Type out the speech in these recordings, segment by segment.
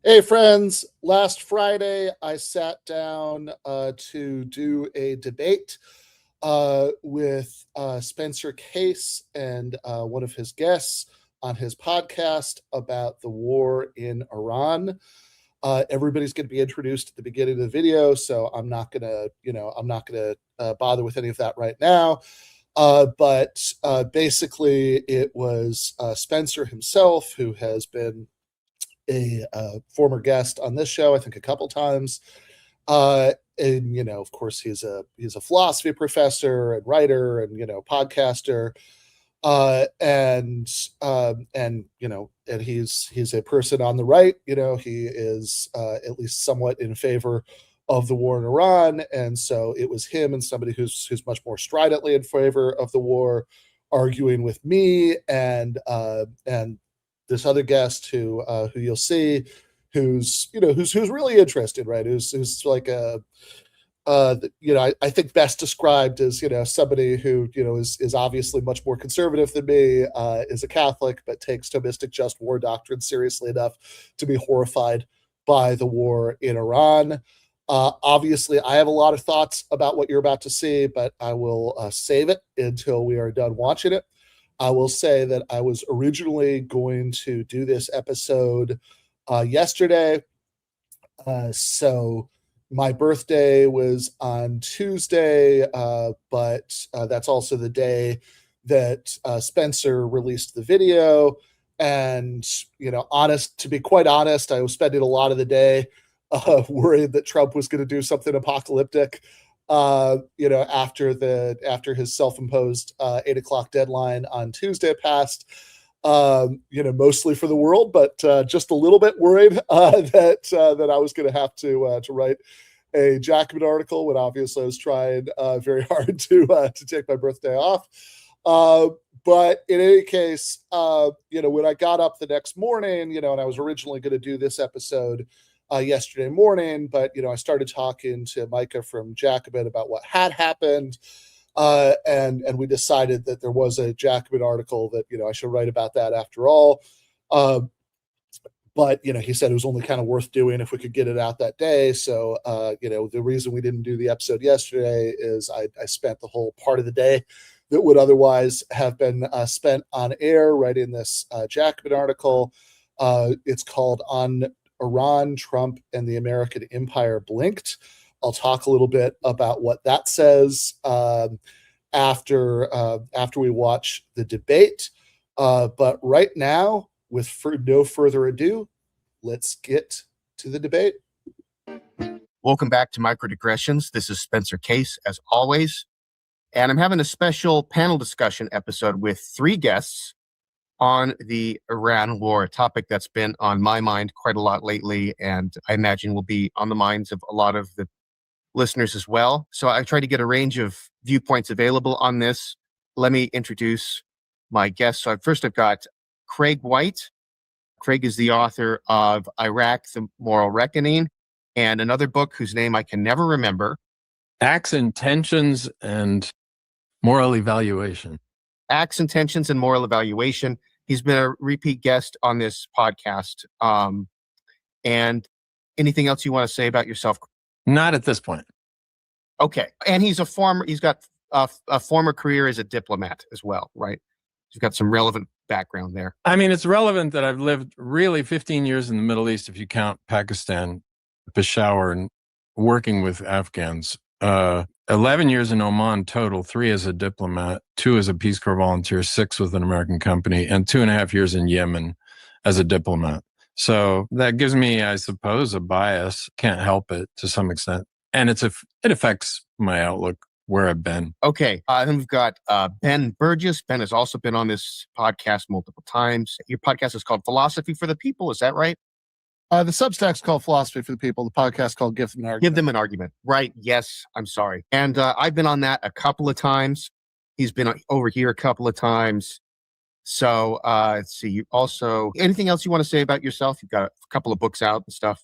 Hey friends, last Friday I sat down to do a debate with Spencer Case and one of his guests on his podcast about the war in Iran. Everybody's going to be introduced at the beginning of the video, so I'm not gonna bother with any of that right now. But basically, it was Spencer himself who has been a former guest on this show, I think a couple times. And of course, he's a philosophy professor and writer and podcaster. And he's a person on the right. He is at least somewhat in favor of the war in Iran, and so it was him and somebody who's much more stridently in favor of the war, arguing with me and this other guest who you'll see, who's really interested, right? Who's like I think best described as somebody who is obviously much more conservative than me, is a Catholic, but takes Thomistic just war doctrine seriously enough to be horrified by the war in Iran. Obviously, I have a lot of thoughts about what you're about to see, but I will save it until we are done watching it. I will say that I was originally going to do this episode yesterday. So my birthday was on Tuesday, but that's also the day that Spencer released the video. And, to be quite honest, I was spending a lot of the day worried that Trump was going to do something apocalyptic. After his self-imposed 8 o'clock deadline on Tuesday passed, mostly for the world, but just a little bit worried that I was going to have to write a Jacobin article when obviously I was trying very hard to take my birthday off. But in any case, when I got up the next morning, and I was originally going to do this episode yesterday morning, but I started talking to Micah from Jacobin about what had happened, and we decided that there was a Jacobin article that I should write about that after all. But he said it was only kind of worth doing if we could get it out that day. So the reason we didn't do the episode yesterday is I spent the whole part of the day that would otherwise have been spent on air writing this Jacobin article. It's called "On Iran, Trump, and the American Empire Blinked." I'll talk a little bit about what that says after we watch the debate. But right now, no further ado, let's get to the debate. Welcome back to Microdigressions. This is Spencer Case, as always. And I'm having a special panel discussion episode with 3 guests on the Iran war, a topic that's been on my mind quite a lot lately, and I imagine will be on the minds of a lot of the listeners as well. So I try to get a range of viewpoints available on this. Let me introduce my guests. So first I've got Craig White. Craig is the author of Iraq, The Moral Reckoning, and another book whose name I can never remember. Acts, Intentions, and Moral Evaluation. Acts, Intentions, and Moral Evaluation. He's been a repeat guest on this podcast. And anything else you want to say about yourself? Not at this point. Okay. And he's got a former career as a diplomat as well, right? He's got some relevant background there. I mean, it's relevant that I've lived really 15 years in the Middle East, if you count Pakistan, Peshawar, and working with Afghans. 11 years in Oman total, 3 as a diplomat, 2 as a Peace Corps volunteer, 6 with an American company, and 2.5 years in Yemen as a diplomat. So that gives me, I suppose, a bias. Can't help it to some extent. And it affects my outlook where I've been. Okay. Then we've got Ben Burgess. Ben has also been on this podcast multiple times. Your podcast is called Philosophy for the People. Is that right? The Substack's called Philosophy for the People. The podcast called Give Them an Argument. Give Them an Argument. Right. Yes. I'm sorry. And I've been on that a couple of times. He's been over here a couple of times. So let's see. You also, anything else you want to say about yourself? You've got a couple of books out and stuff.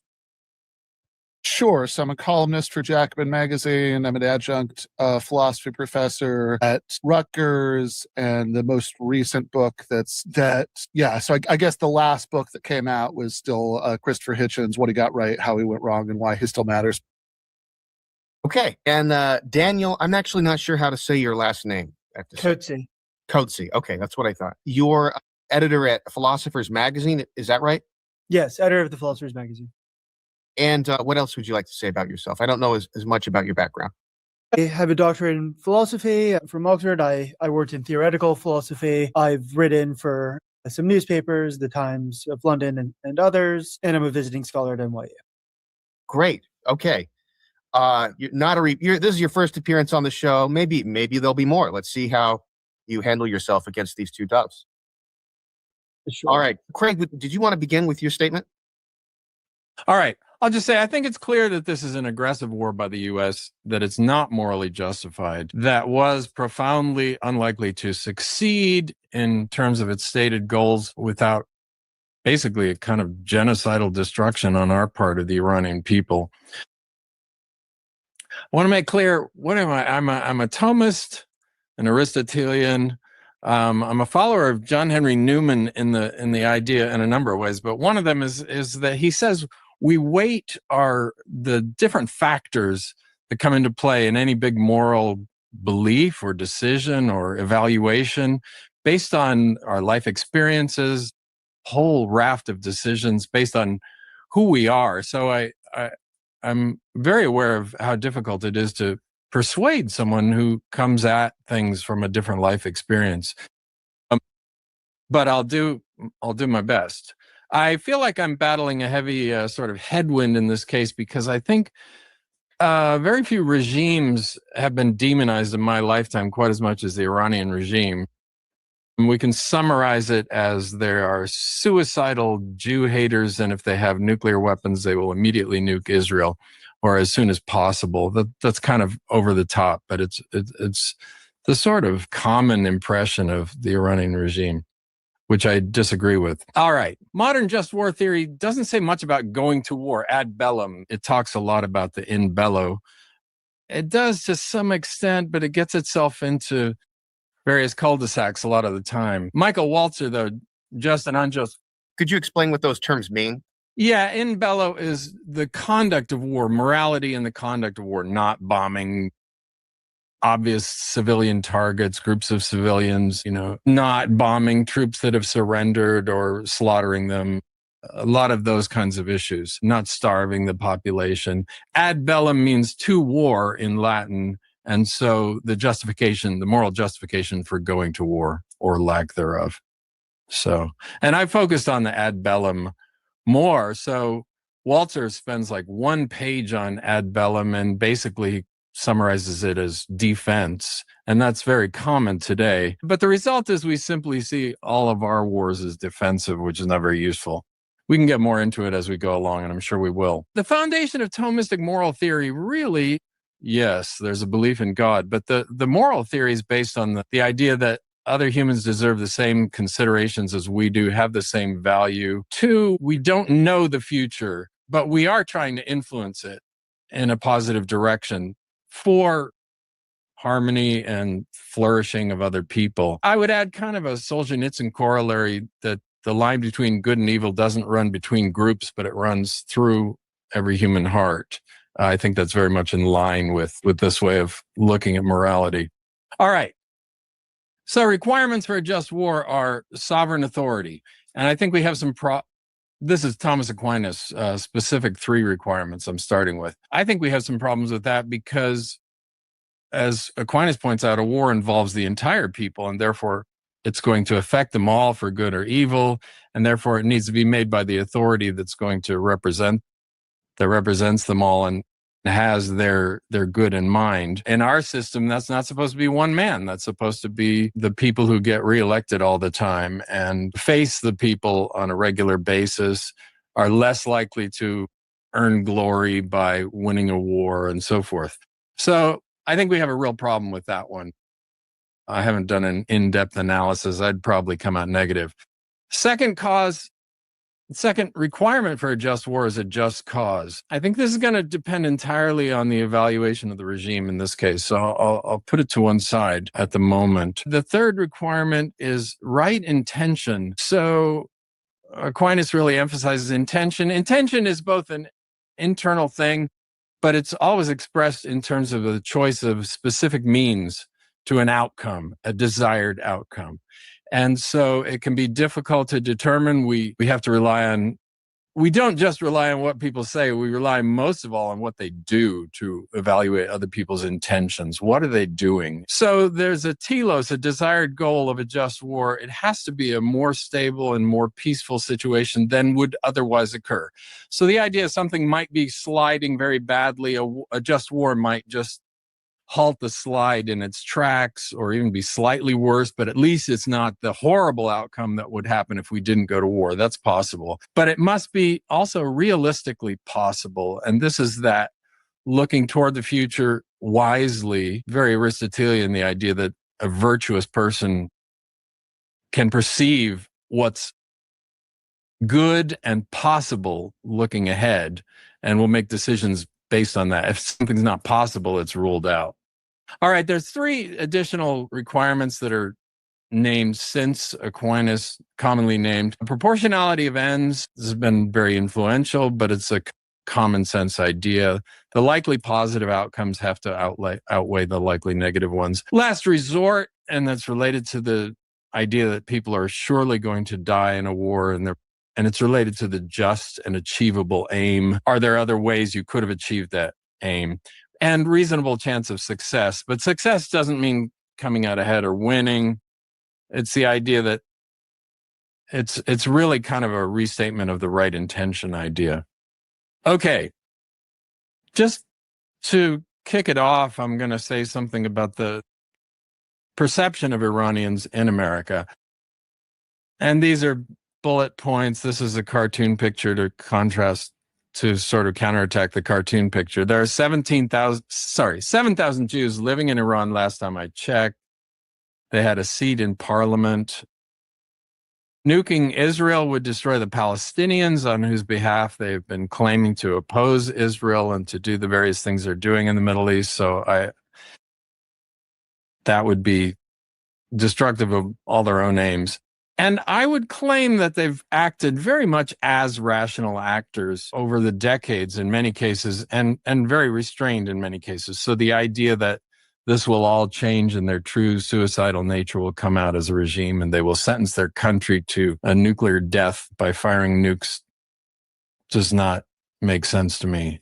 Sure. So I'm a columnist for Jacobin magazine. I'm an adjunct philosophy professor at Rutgers, and the most recent book So I guess the last book that came out was still Christopher Hitchens' What He Got Right, How He Went Wrong, and Why He Still Matters. Okay. And Daniel, I'm actually not sure how to say your last name. Coetzee. Coetzee. Okay, that's what I thought. You're editor at Philosophers magazine. Is that right? Yes, editor of the Philosophers magazine. And what else would you like to say about yourself? I don't know as much about your background. I have a doctorate in philosophy from Oxford. I worked in theoretical philosophy. I've written for some newspapers, the Times of London and others, and I'm a visiting scholar at NYU. Great. Okay. This is your first appearance on the show. Maybe there'll be more. Let's see how you handle yourself against these two doves. Sure. All right. Craig, did you want to begin with your statement? All right. I'll just say, I think it's clear that this is an aggressive war by the U.S., that it's not morally justified, that was profoundly unlikely to succeed in terms of its stated goals without basically a kind of genocidal destruction on our part of the Iranian people. I want to make clear, what am I? I'm a Thomist, an Aristotelian. I'm a follower of John Henry Newman in the idea in a number of ways, but one of them is that he says we weight the different factors that come into play in any big moral belief or decision or evaluation based on our life experiences, whole raft of decisions based on who we are. So I'm very aware of how difficult it is to persuade someone who comes at things from a different life experience. But I'll do my best. I feel like I'm battling a heavy sort of headwind in this case because I think very few regimes have been demonized in my lifetime quite as much as the Iranian regime. And we can summarize it as there are suicidal Jew haters, and if they have nuclear weapons, they will immediately nuke Israel, or as soon as possible. That's kind of over the top, but it's the sort of common impression of the Iranian regime, which I disagree with. All right. Modern just war theory doesn't say much about going to war ad bellum. It talks a lot about the in bello. It does to some extent, but it gets itself into various cul-de-sacs a lot of the time. Michael Walzer, though, just and unjust. Could you explain what those terms mean? Yeah, in bello is the conduct of war, morality in the conduct of war, not bombing obvious civilian targets, groups of civilians, not bombing troops that have surrendered or slaughtering them. A lot of those kinds of issues, not starving the population. Ad bellum means to war in Latin. And so the moral justification for going to war or lack thereof. So, and I focused on the ad bellum more. So Walzer spends like one page on ad bellum and basically summarizes it as defense. And that's very common today. But the result is we simply see all of our wars as defensive, which is not very useful. We can get more into it as we go along, and I'm sure we will. The foundation of Thomistic moral theory really, yes, there's a belief in God, but the moral theory is based on the idea that other humans deserve the same considerations as we do, have the same value. 2, we don't know the future, but we are trying to influence it in a positive direction for harmony and flourishing of other people. I would add kind of a Solzhenitsyn corollary that the line between good and evil doesn't run between groups, but it runs through every human heart. I think that's very much in line with this way of looking at morality. All right. So requirements for a just war are sovereign authority. And I think we have this is Thomas Aquinas' specific 3 requirements I'm starting with. I think we have some problems with that because, as Aquinas points out, a war involves the entire people, and therefore it's going to affect them all for good or evil, and therefore it needs to be made by the authority that's going to represents them all and has their good in mind. In our system, that's not supposed to be one man. That's supposed to be the people who get reelected all the time and face the people on a regular basis, are less likely to earn glory by winning a war and so forth. So I think we have a real problem with that one. I haven't done an in-depth analysis. I'd probably come out negative. Second cause, second requirement for a just war is a just cause. I think this is going to depend entirely on the evaluation of the regime in this case. So I'll put it to one side at the moment. The third requirement is right intention. So Aquinas really emphasizes intention. Intention is both an internal thing, but it's always expressed in terms of the choice of specific means to an outcome, a desired outcome. And so it can be difficult to determine. We have to rely on, we don't just rely on what people say, we rely most of all on what they do to evaluate other people's intentions. What are they doing? So there's a telos, a desired goal of a just war. It has to be a more stable and more peaceful situation than would otherwise occur. So the idea is something might be sliding very badly. A just war might just halt the slide in its tracks or even be slightly worse, but at least it's not the horrible outcome that would happen if we didn't go to war. That's possible. But it must be also realistically possible. And this is that looking toward the future wisely, very Aristotelian, the idea that a virtuous person can perceive what's good and possible looking ahead and will make decisions based on that. If something's not possible, it's ruled out. All right, there's three additional requirements that are named since Aquinas, commonly named. Proportionality of ends has been very influential, but it's a common sense idea. The likely positive outcomes have to outweigh the likely negative ones. Last resort, and that's related to the idea that people are surely going to die in a war, and it's related to the just and achievable aim. Are there other ways you could have achieved that aim? And reasonable chance of success. But success doesn't mean coming out ahead or winning. It's the idea that it's really kind of a restatement of the right intention idea. Okay. Just to kick it off, I'm going to say something about the perception of Iranians in America. And these are bullet points. This is a cartoon picture to contrast, to sort of counterattack the cartoon picture. There are 7,000 Jews living in Iran last time I checked. They had a seat in parliament. Nuking Israel would destroy the Palestinians on whose behalf they've been claiming to oppose Israel and to do the various things they're doing in the Middle East. So that would be destructive of all their own aims. And I would claim that they've acted very much as rational actors over the decades in many cases, and very restrained in many cases. So the idea that this will all change and their true suicidal nature will come out as a regime and they will sentence their country to a nuclear death by firing nukes does not make sense to me.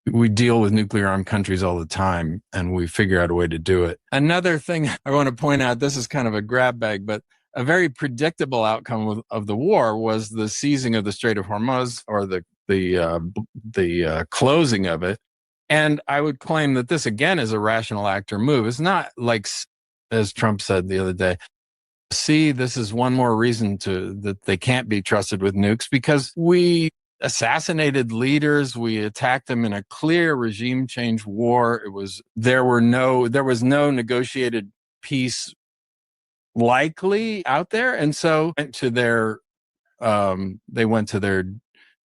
We deal with nuclear armed countries all the time and we figure out a way to do it. Another thing I want to point out, this is kind of a grab bag, but a very predictable outcome of the war was the seizing of the Strait of Hormuz, or the closing of it. And I would claim that this, again, is a rational actor move. It's not like, as Trump said the other day, see, this is one more reason that they can't be trusted with nukes, because we assassinated leaders. We attacked them in a clear regime change war. There was no negotiated peace likely out there. And so they went to their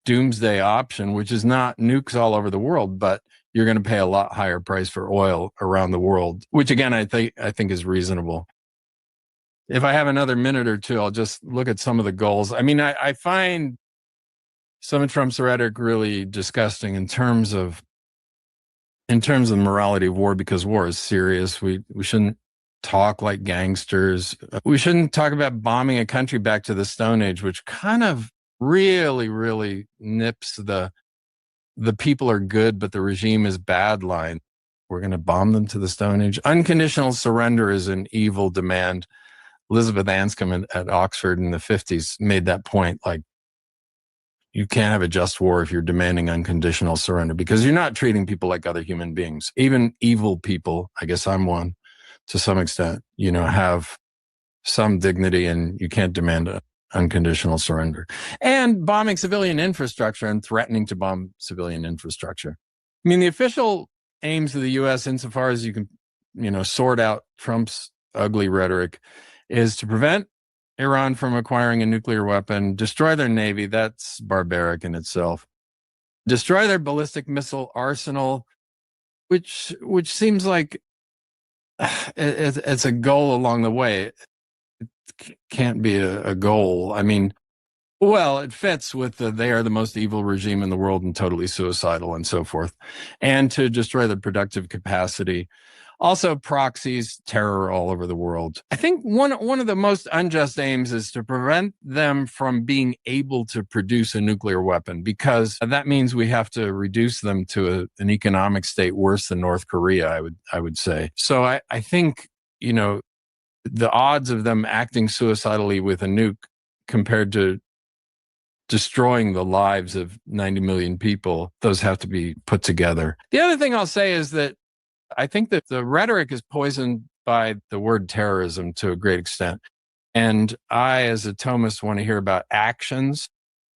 doomsday option, which is not nukes all over the world, but you're going to pay a lot higher price for oil around the world, which again, I think is reasonable. If I have another minute or two, I'll just look at some of the goals. I mean, I find some of Trump's rhetoric really disgusting in terms of the morality of war, because war is serious. We shouldn't talk like gangsters. We shouldn't talk about bombing a country back to the Stone Age, which kind of really, really nips the people are good, but the regime is bad line. We're going to bomb them to the Stone Age. Unconditional surrender is an evil demand. Elizabeth Anscombe at Oxford in the 50s made that point, like, you can't have a just war if you're demanding unconditional surrender, because you're not treating people like other human beings. Even evil people, I guess I'm one, to some extent, have some dignity, and you can't demand unconditional surrender. And bombing civilian infrastructure and threatening to bomb civilian infrastructure. I mean, the official aims of the U.S., insofar as you can, sort out Trump's ugly rhetoric, is to prevent Iran from acquiring a nuclear weapon, destroy their navy. That's barbaric in itself. Destroy their ballistic missile arsenal, which seems like it's a goal along the way. It can't be a goal. I mean, well, it fits with they are the most evil regime in the world and totally suicidal and so forth. And to destroy the productive capacity. Also, proxies, terror all over the world. I think one of the most unjust aims is to prevent them from being able to produce a nuclear weapon, because that means we have to reduce them to an economic state worse than North Korea, I would say. So I think, the odds of them acting suicidally with a nuke compared to destroying the lives of 90 million people, those have to be put together. The other thing I'll say is that I think that the rhetoric is poisoned by the word terrorism to a great extent. And I, as a Thomist, want to hear about actions.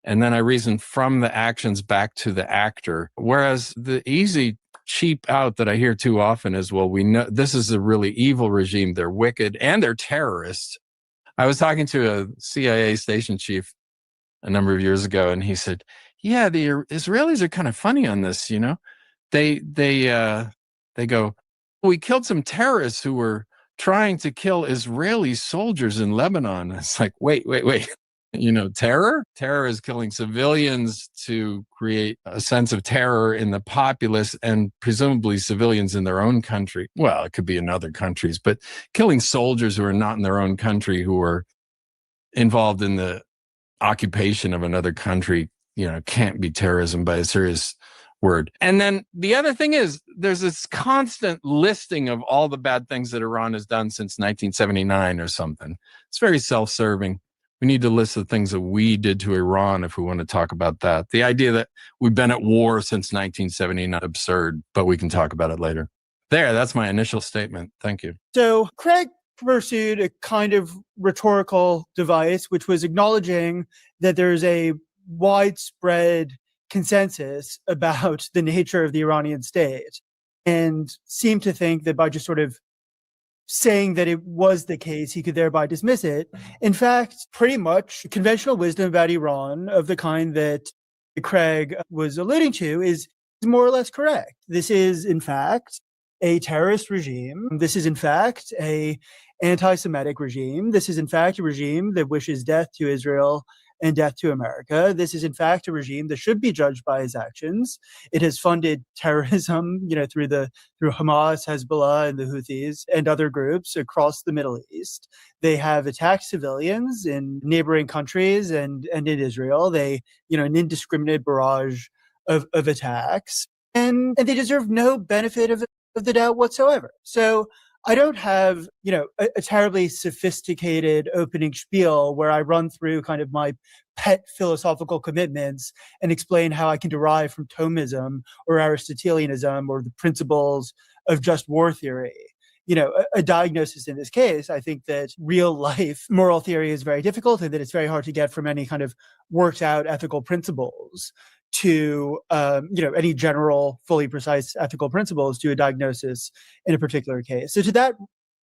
And then I reason from the actions back to the actor. Whereas the easy cheap out that I hear too often is, well, we know this is a really evil regime. They're wicked and they're terrorists. I was talking to a CIA station chief a number of years ago, and he said, yeah, the Israelis are kind of funny on this, They go, we killed some terrorists who were trying to kill Israeli soldiers in Lebanon. It's like, wait. Terror? Terror is killing civilians to create a sense of terror in the populace and presumably civilians in their own country. Well, it could be in other countries, but killing soldiers who are not in their own country, who are involved in the occupation of another country, can't be terrorism by a serious word. And then the other thing is, there's this constant listing of all the bad things that Iran has done since 1979 or something. It's very self-serving. We need to list the things that we did to Iran if we want to talk about that. The idea that we've been at war since 1979 is absurd, but we can talk about it later. That's my initial statement. Thank you. So Craig pursued a kind of rhetorical device, which was acknowledging that there's a widespread consensus about the nature of the Iranian state, and seemed to think that by just sort of saying that it was the case, he could thereby dismiss it. In fact, pretty much conventional wisdom about Iran of the kind that Craig was alluding to is more or less correct. This is, in fact, a terrorist regime. This is, in fact, a anti-Semitic regime. This is, in fact, a regime that wishes death to Israel and death to America. This is, in fact, a regime that should be judged by its actions. It has funded terrorism, through Hamas, Hezbollah, and the Houthis, and other groups across the Middle East. They have attacked civilians in neighboring countries and in Israel. They, an indiscriminate barrage of attacks, and they deserve no benefit of the doubt whatsoever. So I don't have, a terribly sophisticated opening spiel where I run through kind of my pet philosophical commitments and explain how I can derive from Thomism or Aristotelianism or the principles of just war theory. A diagnosis in this case, I think that real life moral theory is very difficult and that it's very hard to get from any kind of worked out ethical principles to, any general, fully precise ethical principles to a diagnosis in a particular case. So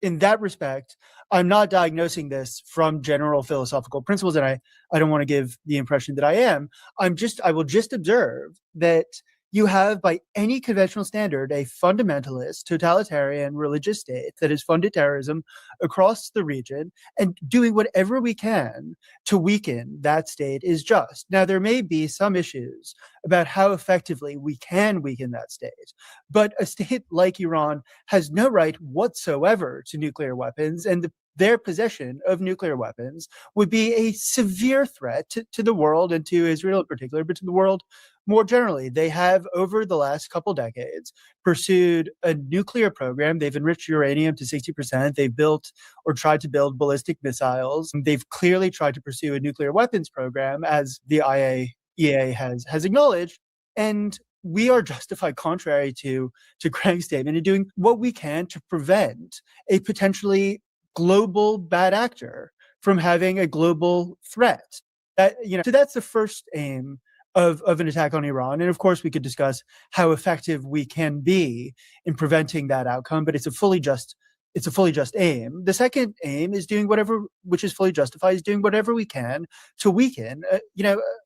in that respect, I'm not diagnosing this from general philosophical principles, and I don't want to give the impression that I am. I will just observe that you have, by any conventional standard, a fundamentalist, totalitarian religious state that has funded terrorism across the region, and doing whatever we can to weaken that state is just. Now, there may be some issues about how effectively we can weaken that state, but a state like Iran has no right whatsoever to nuclear weapons, and their possession of nuclear weapons would be a severe threat to the world, and to Israel in particular, but to the world more generally. They have, over the last couple decades, pursued a nuclear program. They've enriched uranium to 60%. They've built or tried to build ballistic missiles. They've clearly tried to pursue a nuclear weapons program, as the IAEA has acknowledged. And we are justified, contrary to Craig's statement, in doing what we can to prevent a potentially global bad actor from having a global threat. So that's the first aim of an attack on Iran. And of course, we could discuss how effective we can be in preventing that outcome, but it's a fully just it's a fully just aim. The second aim is doing whatever, which is fully justified, is doing whatever we can to weaken,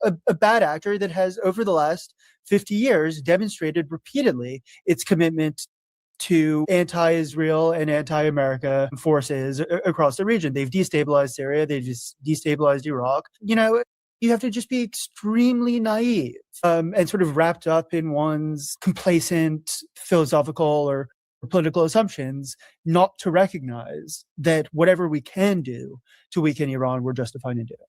a bad actor that has over the last 50 years demonstrated repeatedly its commitment to anti-Israel and anti-America forces across the region. They've destabilized Syria. They've just destabilized Iraq. You have to just be extremely naive and sort of wrapped up in one's complacent philosophical or political assumptions not to recognize that whatever we can do to weaken Iran, we're justified in doing.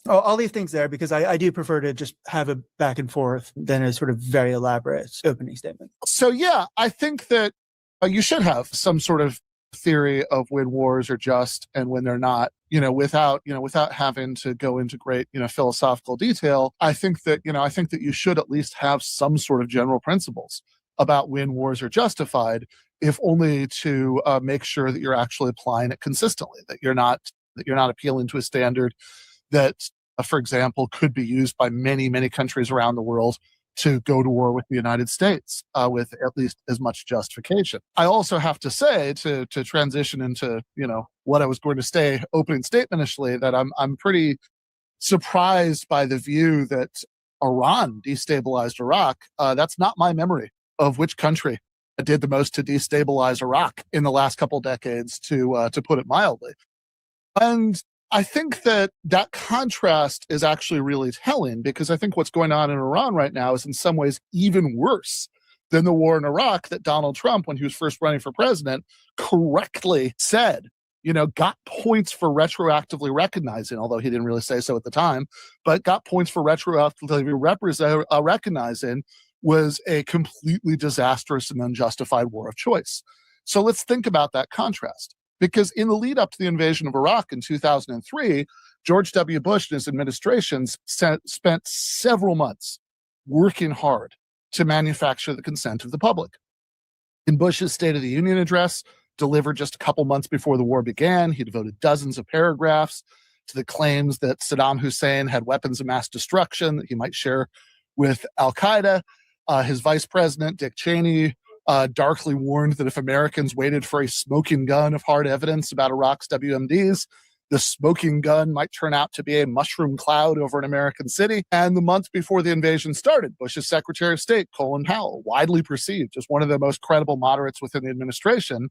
I'll leave things there because I do prefer to just have a back and forth than a sort of very elaborate opening statement. So, yeah, I think that you should have some sort of theory of when wars are just and when they're not, without having to go into great, philosophical detail. I think that you should at least have some sort of general principles about when wars are justified, if only to make sure that you're actually applying it consistently, that you're not appealing to a standard that, for example, could be used by many, many countries around the world to go to war with the United States with at least as much justification. I also have to say, to transition into what I was going to say opening statement initially, that I'm pretty surprised by the view that Iran destabilized Iraq. That's not my memory of which country did the most to destabilize Iraq in the last couple decades, to put it mildly. And I think that contrast is actually really telling, because I think what's going on in Iran right now is in some ways even worse than the war in Iraq that Donald Trump, when he was first running for president, correctly said, got points for retroactively recognizing, although he didn't really say so at the time, but got points for retroactively recognizing was a completely disastrous and unjustified war of choice. So let's think about that contrast. Because in the lead up to the invasion of Iraq in 2003, George W. Bush and his administrations spent several months working hard to manufacture the consent of the public. In Bush's State of the Union address, delivered just a couple months before the war began, he devoted dozens of paragraphs to the claims that Saddam Hussein had weapons of mass destruction that he might share with al-Qaeda. His vice president, Dick Cheney, darkly warned that if Americans waited for a smoking gun of hard evidence about Iraq's WMDs, the smoking gun might turn out to be a mushroom cloud over an American city. And the month before the invasion started, Bush's Secretary of State, Colin Powell, widely perceived as one of the most credible moderates within the administration,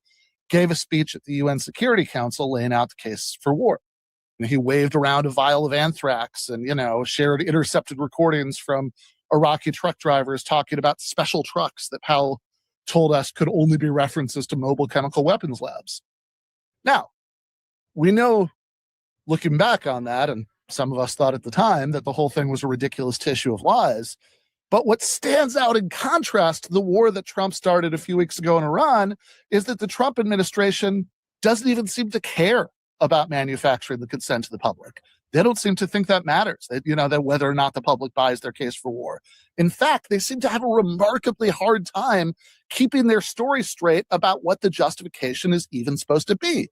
gave a speech at the UN Security Council laying out the case for war. And he waved around a vial of anthrax and, shared intercepted recordings from Iraqi truck drivers talking about special trucks that Powell told us could only be references to mobile chemical weapons labs. Now, we know, looking back on that, and some of us thought at the time that the whole thing was a ridiculous tissue of lies. But what stands out in contrast to the war that Trump started a few weeks ago in Iran is that the Trump administration doesn't even seem to care about manufacturing the consent of the public. They don't seem to think that matters, that whether or not the public buys their case for war. In fact, they seem to have a remarkably hard time keeping their story straight about what the justification is even supposed to be.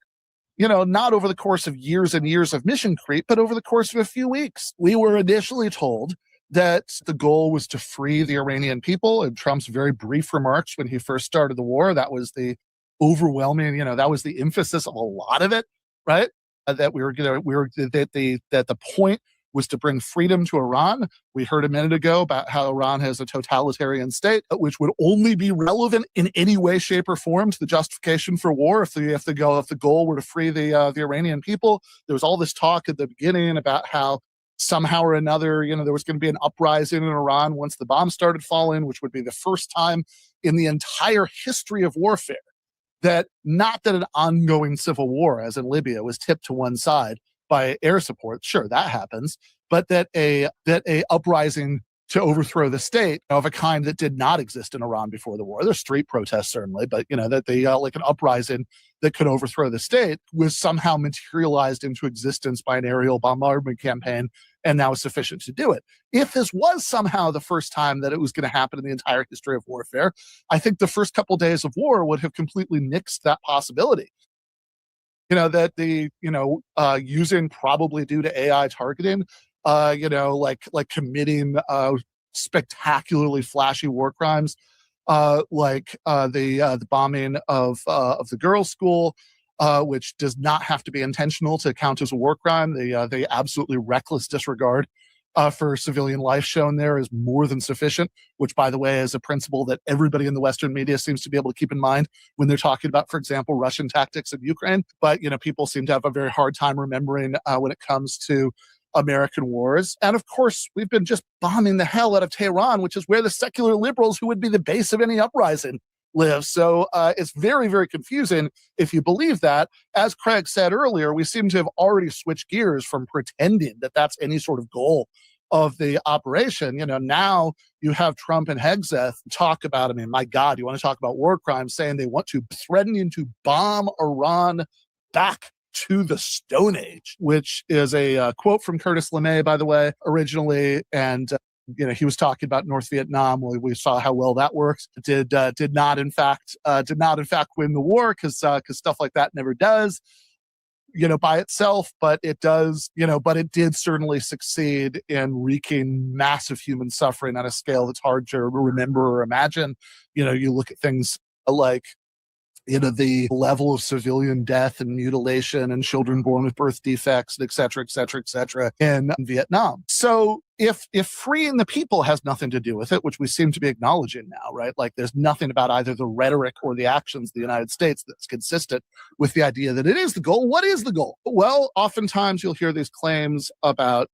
Not over the course of years and years of mission creep, but over the course of a few weeks. We were initially told that the goal was to free the Iranian people. In Trump's very brief remarks when he first started the war, that was the overwhelming, that was the emphasis of a lot of it, right? That the point was to bring freedom to Iran. We heard a minute ago about how Iran has a totalitarian state, which would only be relevant in any way, shape, or form to the justification for war if the goal were to free the Iranian people. There was all this talk at the beginning about how somehow or another, there was going to be an uprising in Iran once the bombs started falling, which would be the first time in the entire history of warfare that not that an ongoing civil war, as in Libya, was tipped to one side by air support. Sure, that happens, but that a uprising to overthrow the state of a kind that did not exist in Iran before the war. There's street protests certainly, but that like an uprising that could overthrow the state was somehow materialized into existence by an aerial bombardment campaign, and now is sufficient to do it. If this was somehow the first time that it was going to happen in the entire history of warfare, I think the first couple days of war would have completely nixed that possibility. That using, probably due to AI targeting, like committing spectacularly flashy war crimes the bombing of the girls' school, which does not have to be intentional to count as a war crime. The absolutely reckless disregard for civilian life shown there is more than sufficient, which, by the way, is a principle that everybody in the Western media seems to be able to keep in mind when they're talking about, for example, Russian tactics in Ukraine. But, people seem to have a very hard time remembering when it comes to American wars. And of course, we've been just bombing the hell out of Tehran, which is where the secular liberals who would be the base of any uprising live. So it's very, very confusing if you believe that. As Craig said earlier, we seem to have already switched gears from pretending that that's any sort of goal of the operation. Now you have Trump and Hegseth talk about, I mean, my God, you want to talk about war crimes, saying they want to, threatening to bomb Iran back to the Stone Age, which is a quote from Curtis LeMay, by the way, originally. And he was talking about North Vietnam. We saw how well that works. Did not in fact win the war because stuff like that never does, by itself. But it does, but it did certainly succeed in wreaking massive human suffering on a scale that's hard to remember or imagine. You look at things like the level of civilian death and mutilation and children born with birth defects, et cetera, et cetera, et cetera, in Vietnam. So if freeing the people has nothing to do with it, which we seem to be acknowledging now, right? Like there's nothing about either the rhetoric or the actions of the United States that's consistent with the idea that it is the goal. What is the goal? Well, oftentimes you'll hear these claims about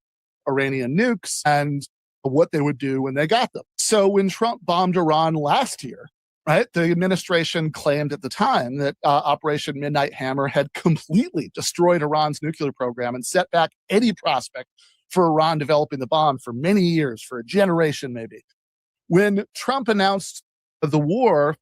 Iranian nukes and what they would do when they got them. So when Trump bombed Iran last year, right, the administration claimed at the time that Operation Midnight Hammer had completely destroyed Iran's nuclear program and set back any prospect for Iran developing the bomb for many years, for a generation maybe. When Trump announced the war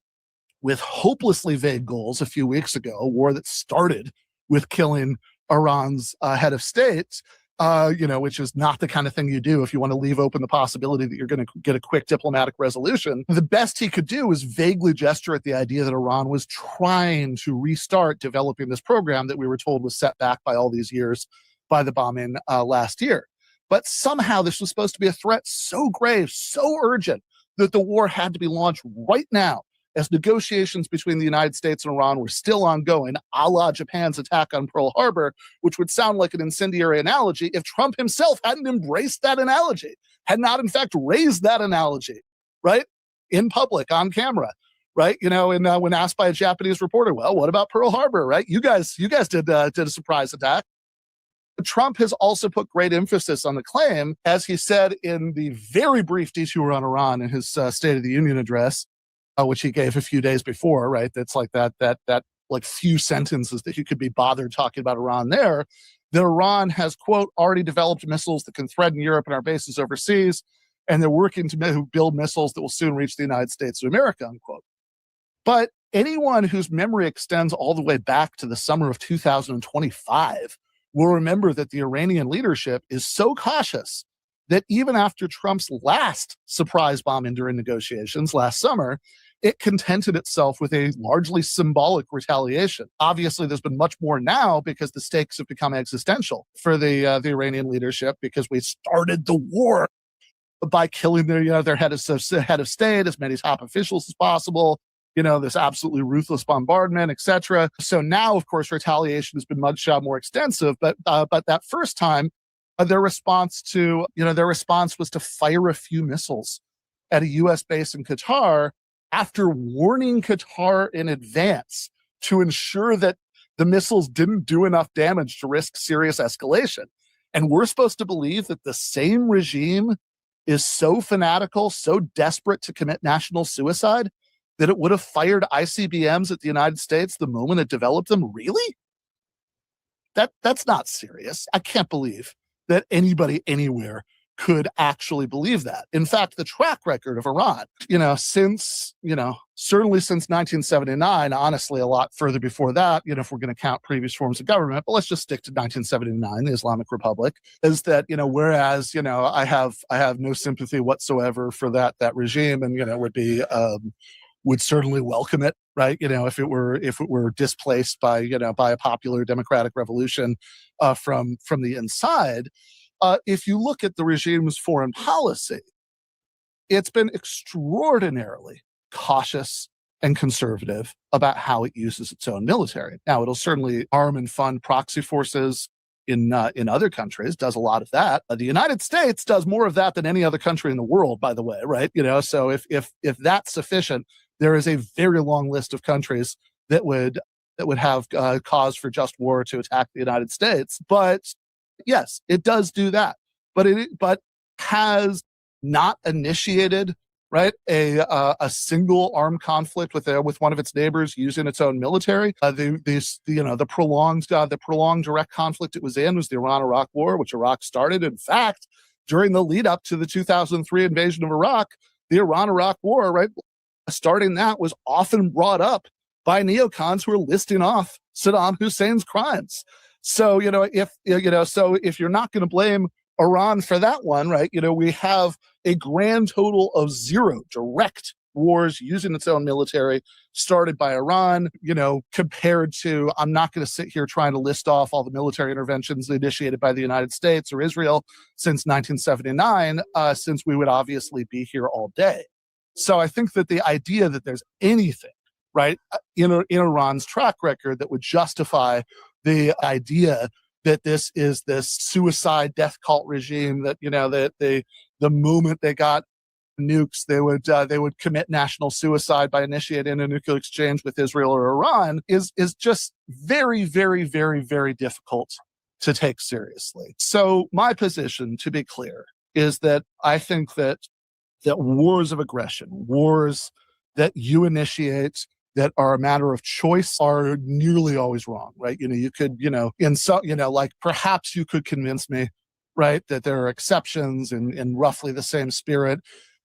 with hopelessly vague goals a few weeks ago, a war that started with killing Iran's head of state, which is not the kind of thing you do if you want to leave open the possibility that you're going to get a quick diplomatic resolution. The best he could do was vaguely gesture at the idea that Iran was trying to restart developing this program that we were told was set back by all these years by the bombing last year. But somehow this was supposed to be a threat so grave, so urgent, that the war had to be launched right now, as negotiations between the United States and Iran were still ongoing, a la Japan's attack on Pearl Harbor, which would sound like an incendiary analogy if Trump himself hadn't embraced that analogy, had not in fact raised that analogy, right, in public, on camera, right? And when asked by a Japanese reporter, well, what about Pearl Harbor, right? You guys did a surprise attack. Trump has also put great emphasis on the claim, as he said in the very brief detour on Iran in his State of the Union address, which he gave a few days before, right? That's like that like few sentences that he could be bothered talking about Iran there, that Iran has, quote, already developed missiles that can threaten Europe and our bases overseas, and they're working to build missiles that will soon reach the United States of America, unquote. But anyone whose memory extends all the way back to the summer of 2025 will remember that the Iranian leadership is so cautious that even after Trump's last surprise bombing during negotiations last summer, it contented itself with a largely symbolic retaliation. Obviously, there's been much more now because the stakes have become existential for the Iranian leadership, because we started the war by killing their head of state, as many top officials as possible, this absolutely ruthless bombardment, etc. So now, of course, retaliation has been much more extensive. But that first time, their response was to fire a few missiles at a U.S. base in Qatar after warning Qatar in advance to ensure that the missiles didn't do enough damage to risk serious escalation. And we're supposed to believe that the same regime is so fanatical, so desperate to commit national suicide, that it would have fired ICBMs at the United States the moment it developed them? Really? That's not serious. I can't believe that anybody anywhere could actually believe that. In fact, the track record of Iran, certainly since 1979, honestly, a lot further before that, if we're going to count previous forms of government, but let's just stick to 1979, the Islamic Republic, is that, whereas, I have no sympathy whatsoever for that regime, and, would certainly welcome it, right? If it were displaced by a popular democratic revolution from the inside. If you look at the regime's foreign policy, it's been extraordinarily cautious and conservative about how it uses its own military. Now, it'll certainly arm and fund proxy forces in other countries, does a lot of that. The United States does more of that than any other country in the world, by the way, right? So if that's sufficient, there is a very long list of countries that would have cause for just war to attack the United States. But yes, it does do that. But has not initiated, right, a single armed conflict with one of its neighbors using its own military. The prolonged direct conflict it was in was the Iran-Iraq War, which Iraq started. In fact, during the lead up to the 2003 invasion of Iraq, the Iran-Iraq War, right, starting that was often brought up by neocons who are listing off Saddam Hussein's crimes. So if you're not going to blame Iran for that one, right? We have a grand total of 0 direct wars using its own military started by Iran, compared to, I'm not going to sit here trying to list off all the military interventions initiated by the United States or Israel since 1979, since we would obviously be here all day. So I think that the idea that there's anything, right, in Iran's track record that would justify the idea that this is this suicide death cult regime that, that the moment they got nukes, they would commit national suicide by initiating a nuclear exchange with Israel or Iran is just very, very, very, very difficult to take seriously. So my position, to be clear, is that I think that wars of aggression, wars that you initiate that are a matter of choice are nearly always wrong, right? You could, like perhaps you could convince me, right, that there are exceptions in roughly the same spirit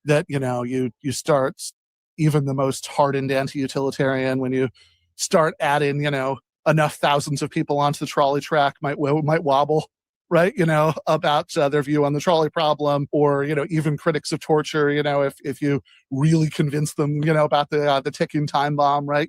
that, you start even the most hardened anti-utilitarian when you start adding, enough thousands of people onto the trolley track might wobble, right? About their view on the trolley problem, or, even critics of torture, if you really convince them, about the ticking time bomb, right?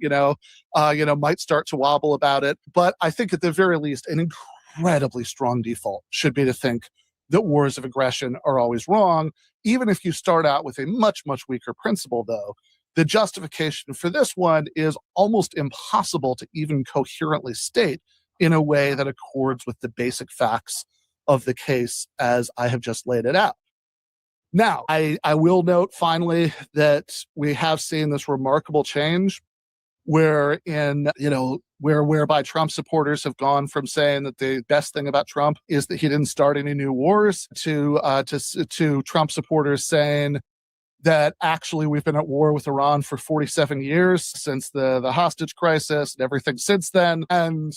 Might start to wobble about it. But I think at the very least, an incredibly strong default should be to think that wars of aggression are always wrong. Even if you start out with a much, much weaker principle, though, the justification for this one is almost impossible to even coherently state in a way that accords with the basic facts of the case as I have just laid it out. Now, I will note finally that we have seen this remarkable change whereby Trump supporters have gone from saying that the best thing about Trump is that he didn't start any new wars to Trump supporters saying that actually we've been at war with Iran for 47 years since the hostage crisis and everything since then. And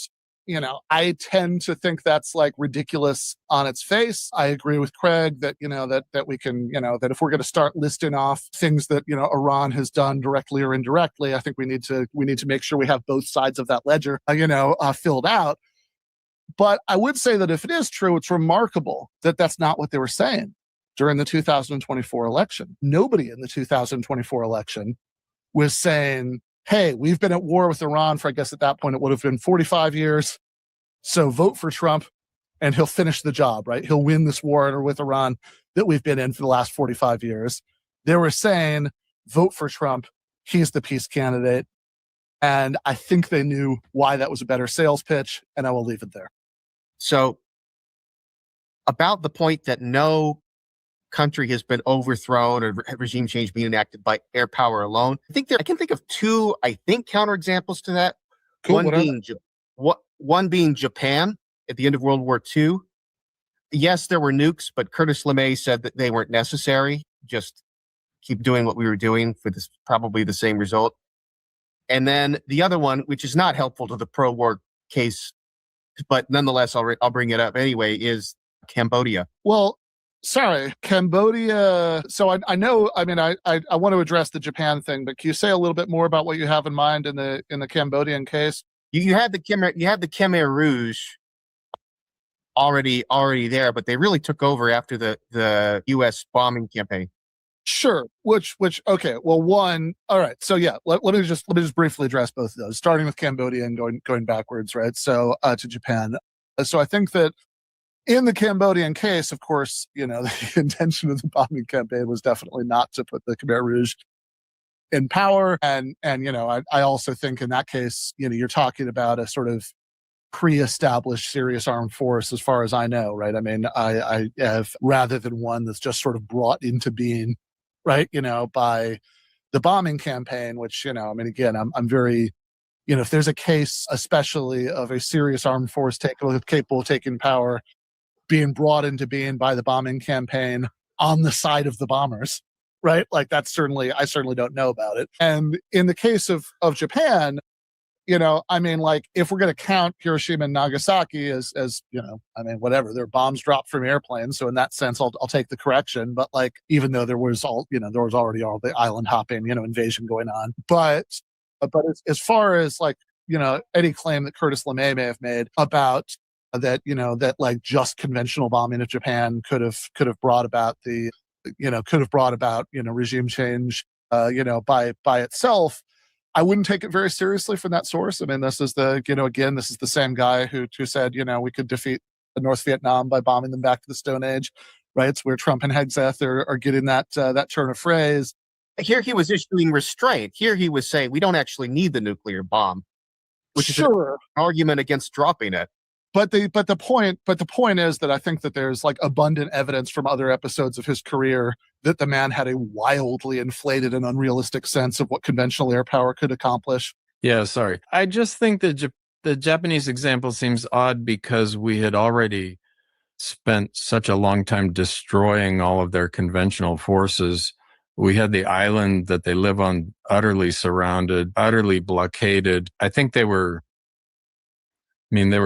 I tend to think that's like ridiculous on its face. I agree with Craig that, that we can, that if we're going to start listing off things that, Iran has done directly or indirectly, I think we need to make sure we have both sides of that ledger, filled out. But I would say that if it is true, it's remarkable that that's not what they were saying during the 2024 election. Nobody in the 2024 election was saying, hey, we've been at war with Iran for, I guess at that point it would have been 45 years. So vote for Trump and he'll finish the job, right? He'll win this war with Iran that we've been in for the last 45 years. They were saying, vote for Trump. He's the peace candidate. And I think they knew why that was a better sales pitch. And I will leave it there. So about the point that no country has been overthrown or regime change being enacted by air power alone, I can think of two, counterexamples to that. Cool, One being Japan at the end of World War II. Yes, there were nukes, but Curtis LeMay said that they weren't necessary. Just keep doing what we were doing for this, probably the same result. And then the other one, which is not helpful to the pro-war case, but nonetheless, I'll bring it up anyway, is Cambodia. Well, sorry, Cambodia. So I know, I want to address the Japan thing, but can you say a little bit more about what you have in mind in the Cambodian case? You had the Khmer Rouge already there, but they really took over after the U.S. bombing campaign. Sure. Which okay. Well, one. All right. So yeah, let me just briefly address both of those, starting with Cambodia and going backwards, right? So to Japan. So I think that in the Cambodian case, of course, the intention of the bombing campaign was definitely not to put the Khmer Rouge in power. And I also think in that case, you're talking about a sort of pre-established serious armed force, as far as I know, right? I mean, I have, rather than one that's just sort of brought into being, right, by the bombing campaign, which, I mean, again, I'm very, if there's a case, especially of a serious armed force capable of taking power, being brought into being by the bombing campaign on the side of the bombers, right? Like I certainly don't know about it. And in the case of Japan, I mean, like, if we're going to count Hiroshima and Nagasaki as, I mean, whatever, they're bombs dropped from airplanes. So in that sense, I'll take the correction. But like, even though there was already all the island hopping, invasion going on. But as far as like, any claim that Curtis LeMay may have made about that, that like just conventional bombing of Japan could have brought about regime change, by itself, I wouldn't take it very seriously from that source. I mean, this is this is the same guy who said, we could defeat North Vietnam by bombing them back to the Stone Age, right? It's where Trump and Hegseth are getting that turn of phrase. Here he was issuing restraint. Here he was saying we don't actually need the nuclear bomb, which is an argument against dropping it. But the point is that I think that there's like abundant evidence from other episodes of his career that the man had a wildly inflated and unrealistic sense of what conventional air power could accomplish. Yeah, sorry. I just think that the Japanese example seems odd because we had already spent such a long time destroying all of their conventional forces. We had the island that they live on utterly surrounded, utterly blockaded. I think they were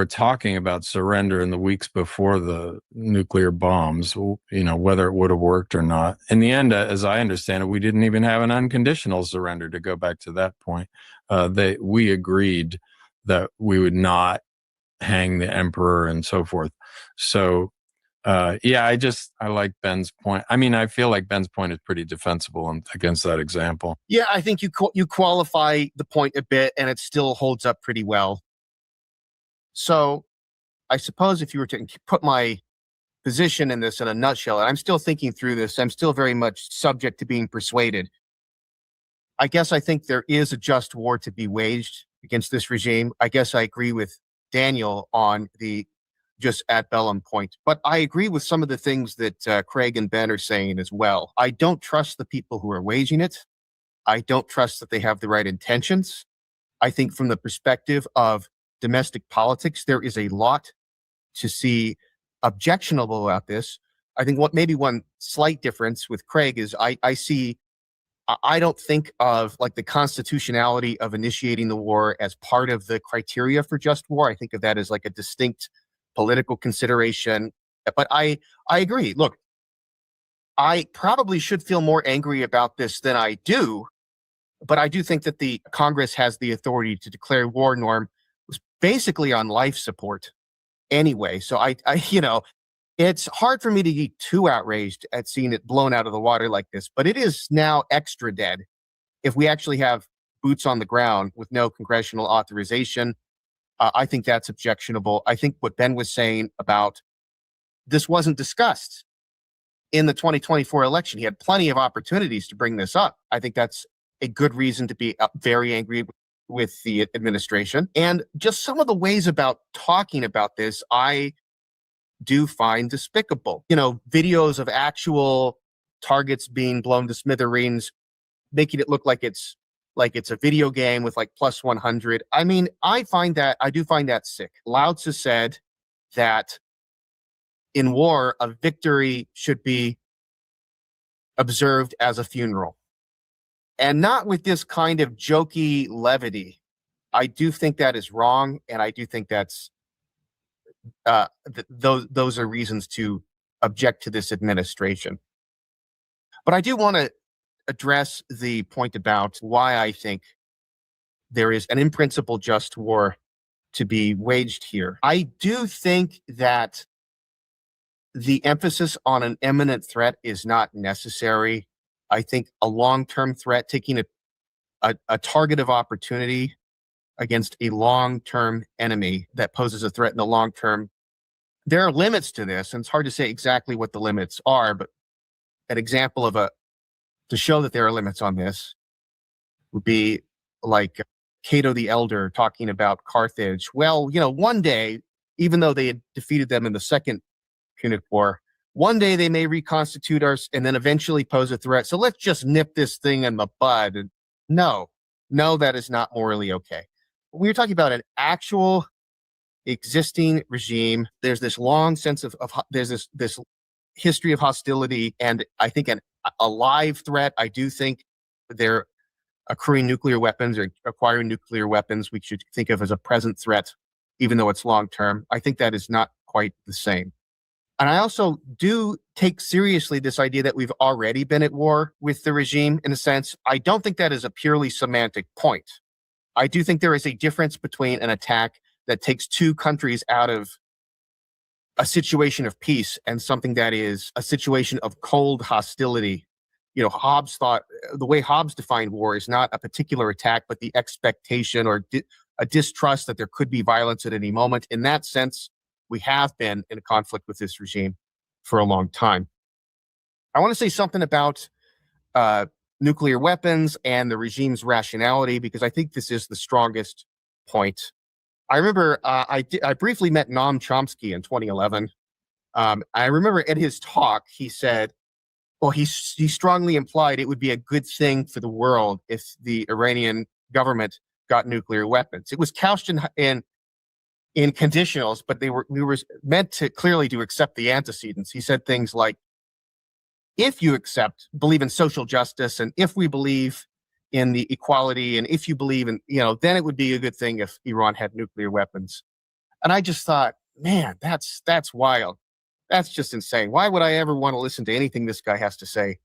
talking about surrender in the weeks before the nuclear bombs, whether it would have worked or not. In the end, as I understand it, we didn't even have an unconditional surrender, to go back to that point. We agreed that we would not hang the emperor and so forth. So, I like Ben's point. I mean, I feel like Ben's point is pretty defensible against that example. Yeah, I think you qualify the point a bit, and it still holds up pretty well. So I suppose if you were to put my position in this in a nutshell, and I'm still thinking through this, I'm still very much subject to being persuaded. I guess I think there is a just war to be waged against this regime. I guess I agree with Daniel on the just ad bellum point, but I agree with some of the things that Craig and Ben are saying as well. I don't trust the people who are waging it. I don't trust that they have the right intentions. I think from the perspective of domestic politics, there is a lot to see objectionable about this. I think maybe one slight difference with Craig is I don't think of like the constitutionality of initiating the war as part of the criteria for just war. I think of that as like a distinct political consideration. But I agree. Look, I probably should feel more angry about this than I do, but I do think that the Congress has the authority to declare war. Norm was basically on life support anyway. So I it's hard for me to get too outraged at seeing it blown out of the water like this, but it is now extra dead if we actually have boots on the ground with no congressional authorization. I think that's objectionable. I think what Ben was saying about this wasn't discussed in the 2024 election. He had plenty of opportunities to bring this up. I think that's a good reason to be very angry with the administration. And just some of the ways about talking about this, I do find despicable. Videos of actual targets being blown to smithereens, making it look like it's a video game with like plus 100. I mean, I do find that sick. Lao Tzu said that in war, a victory should be observed as a funeral, and not with this kind of jokey levity. I do think that is wrong, and I do think that's those are reasons to object to this administration. But I do want to address the point about why I think there is an in principle just war to be waged here. I do think that the emphasis on an imminent threat is not necessary. I think a long-term threat, taking a target of opportunity against a long-term enemy that poses a threat in the long term, there are limits to this, and it's hard to say exactly what the limits are, but an example to show that there are limits on this would be like Cato the Elder talking about Carthage. Well, one day, even though they had defeated them in the Second Punic War, one day they may reconstitute us and then eventually pose a threat. So let's just nip this thing in the bud. And no, that is not morally okay. We're talking about an actual existing regime. There's this long sense of there's this history of hostility, and I think a live threat. I do think they're accruing nuclear weapons or acquiring nuclear weapons we should think of as a present threat, even though it's long term. I think that is not quite the same. And I also do take seriously this idea that we've already been at war with the regime in a sense. I don't think that is a purely semantic point. I do think there is a difference between an attack that takes two countries out of a situation of peace and something that is a situation of cold hostility. Hobbes thought the way Hobbes defined war is not a particular attack, but the expectation or a distrust that there could be violence at any moment. In that sense, we have been in a conflict with this regime for a long time. I want to say something about nuclear weapons and the regime's rationality, because I think this is the strongest point. I remember I briefly met Noam Chomsky in 2011. I remember at his talk, he said, well, he strongly implied it would be a good thing for the world if the Iranian government got nuclear weapons. It was couched in conditionals, but we were meant to clearly to accept the antecedents. He said things like, if you believe in social justice, and if we believe in the equality, and if you believe in, then it would be a good thing if Iran had nuclear weapons. And I just thought, man, that's wild. That's just insane. Why would I ever want to listen to anything this guy has to say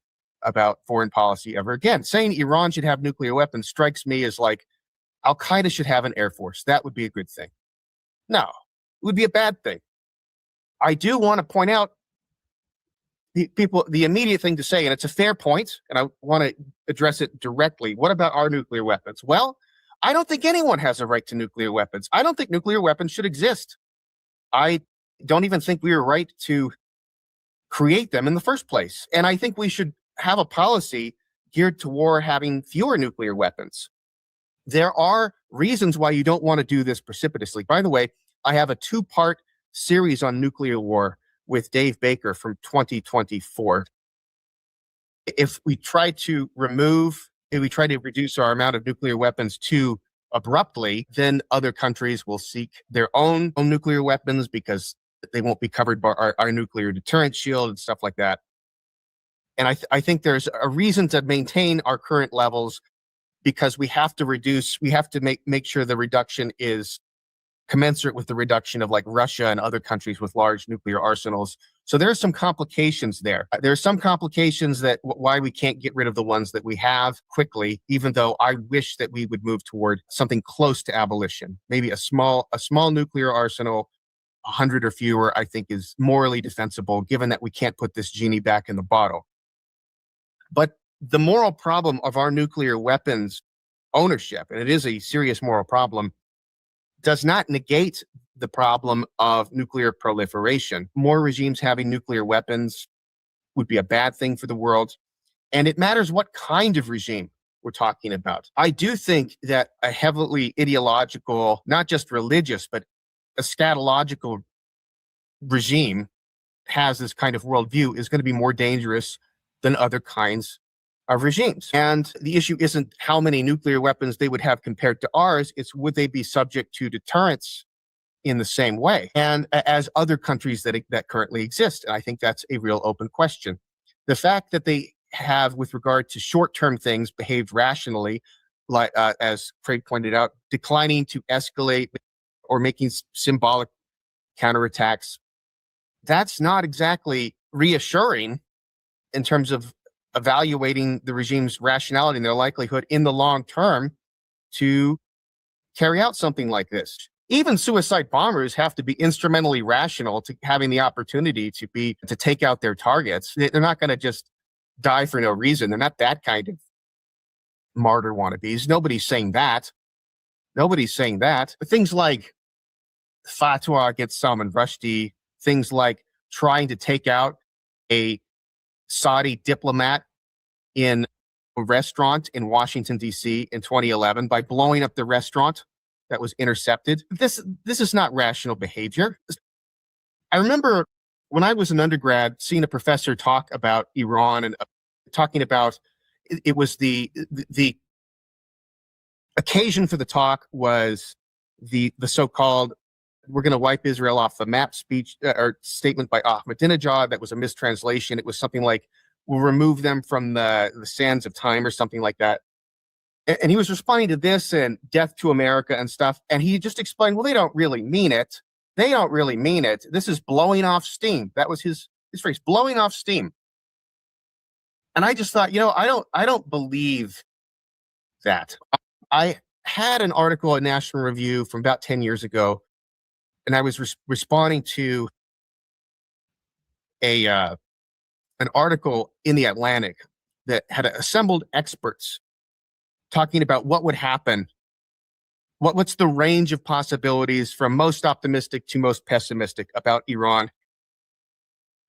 about foreign policy ever again? Saying Iran should have nuclear weapons strikes me as like Al-Qaeda should have an air force. That would be a good thing. No, it would be a bad thing. I do want to point out the immediate thing to say, and it's a fair point, and I want to address it directly. What about our nuclear weapons? Well, I don't think anyone has a right to nuclear weapons. I don't think nuclear weapons should exist. I don't even think we are right to create them in the first place. And I think we should have a policy geared toward having fewer nuclear weapons. There are reasons why you don't want to do this precipitously. By the way, I have a 2-part series on nuclear war with Dave Baker from 2024. If we try to reduce our amount of nuclear weapons too abruptly, then other countries will seek their own nuclear weapons because they won't be covered by our nuclear deterrent shield and stuff like that. And I think there's a reason to maintain our current levels, because we have to make sure the reduction is commensurate with the reduction of like Russia and other countries with large nuclear arsenals. So there are some complications there. There are some complications that why we can't get rid of the ones that we have quickly, even though I wish that we would move toward something close to abolition. Maybe a small nuclear arsenal, 100 or fewer, I think is morally defensible, given that we can't put this genie back in the bottle. But the moral problem of our nuclear weapons ownership, and it is a serious moral problem, does not negate the problem of nuclear proliferation. More regimes having nuclear weapons would be a bad thing for the world. And it matters what kind of regime we're talking about. I do think that a heavily ideological, not just religious, but eschatological regime has this kind of worldview is going to be more dangerous than other kinds of regimes. And the issue isn't how many nuclear weapons they would have compared to ours, it's would they be subject to deterrence in the same way and as other countries that currently exist. And I think that's a real open question. The fact that they have, with regard to short-term things, behaved rationally, like as Craig pointed out, declining to escalate or making symbolic counterattacks, that's not exactly reassuring in terms of evaluating the regime's rationality and their likelihood in the long term to carry out something like this. Even suicide bombers have to be instrumentally rational to having the opportunity to take out their targets. They're not going to just die for no reason. They're not that kind of martyr wannabes. Nobody's saying that. But things like fatwa against Salman Rushdie, things like trying to take out a Saudi diplomat in a restaurant in Washington, D.C. in 2011 by blowing up the restaurant that was intercepted. This is not rational behavior. I remember when I was an undergrad seeing a professor talk about Iran and talking about it was the occasion for the talk was the so-called "we're going to wipe Israel off the map" speech or statement by Ahmadinejad. That was a mistranslation. It was something like, "we'll remove them from the sands of time" or something like that. And he was responding to this and "death to America" and stuff. And he just explained, well, they don't really mean it. They don't really mean it. This is blowing off steam. That was his phrase, blowing off steam. And I just thought, I don't believe that. I had an article at National Review from about 10 years ago, and I was responding to an article in the Atlantic that had assembled experts talking about what would happen. What's the range of possibilities from most optimistic to most pessimistic about Iran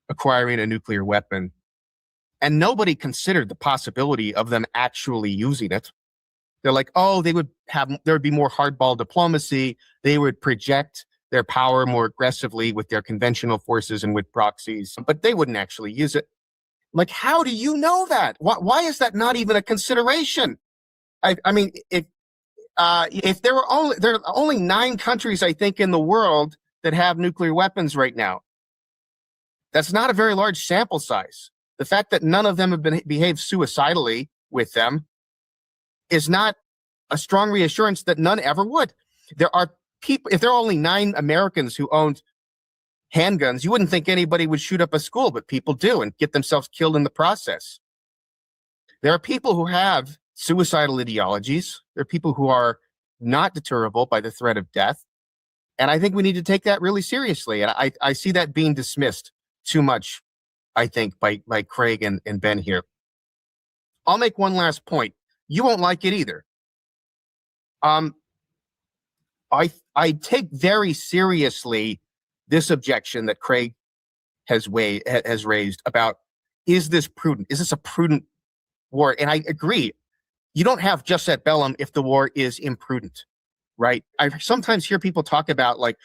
acquiring a nuclear weapon? And nobody considered the possibility of them actually using it. They're like, oh, there would be more hardball diplomacy. They would project their power more aggressively with their conventional forces and with proxies, but they wouldn't actually use it. Like, how do you know that? Why is that not even a consideration? I mean, if there are only 9 countries, I think, in the world that have nuclear weapons right now, that's not a very large sample size. The fact that none of them have behaved suicidally with them is not a strong reassurance that none ever would. There are people, if there are only 9 Americans who owned handguns, you wouldn't think anybody would shoot up a school, but people do and get themselves killed in the process. There are people who have suicidal ideologies. There are people who are not deterrable by the threat of death. And I think we need to take that really seriously. And I see that being dismissed too much, I think, by Craig and Ben here. I'll make one last point. You won't like it either. I take very seriously this objection that Craig has raised about, is this prudent? Is this a prudent war? And I agree. You don't have jus et bellum if the war is imprudent, right? I sometimes hear people talk about, like,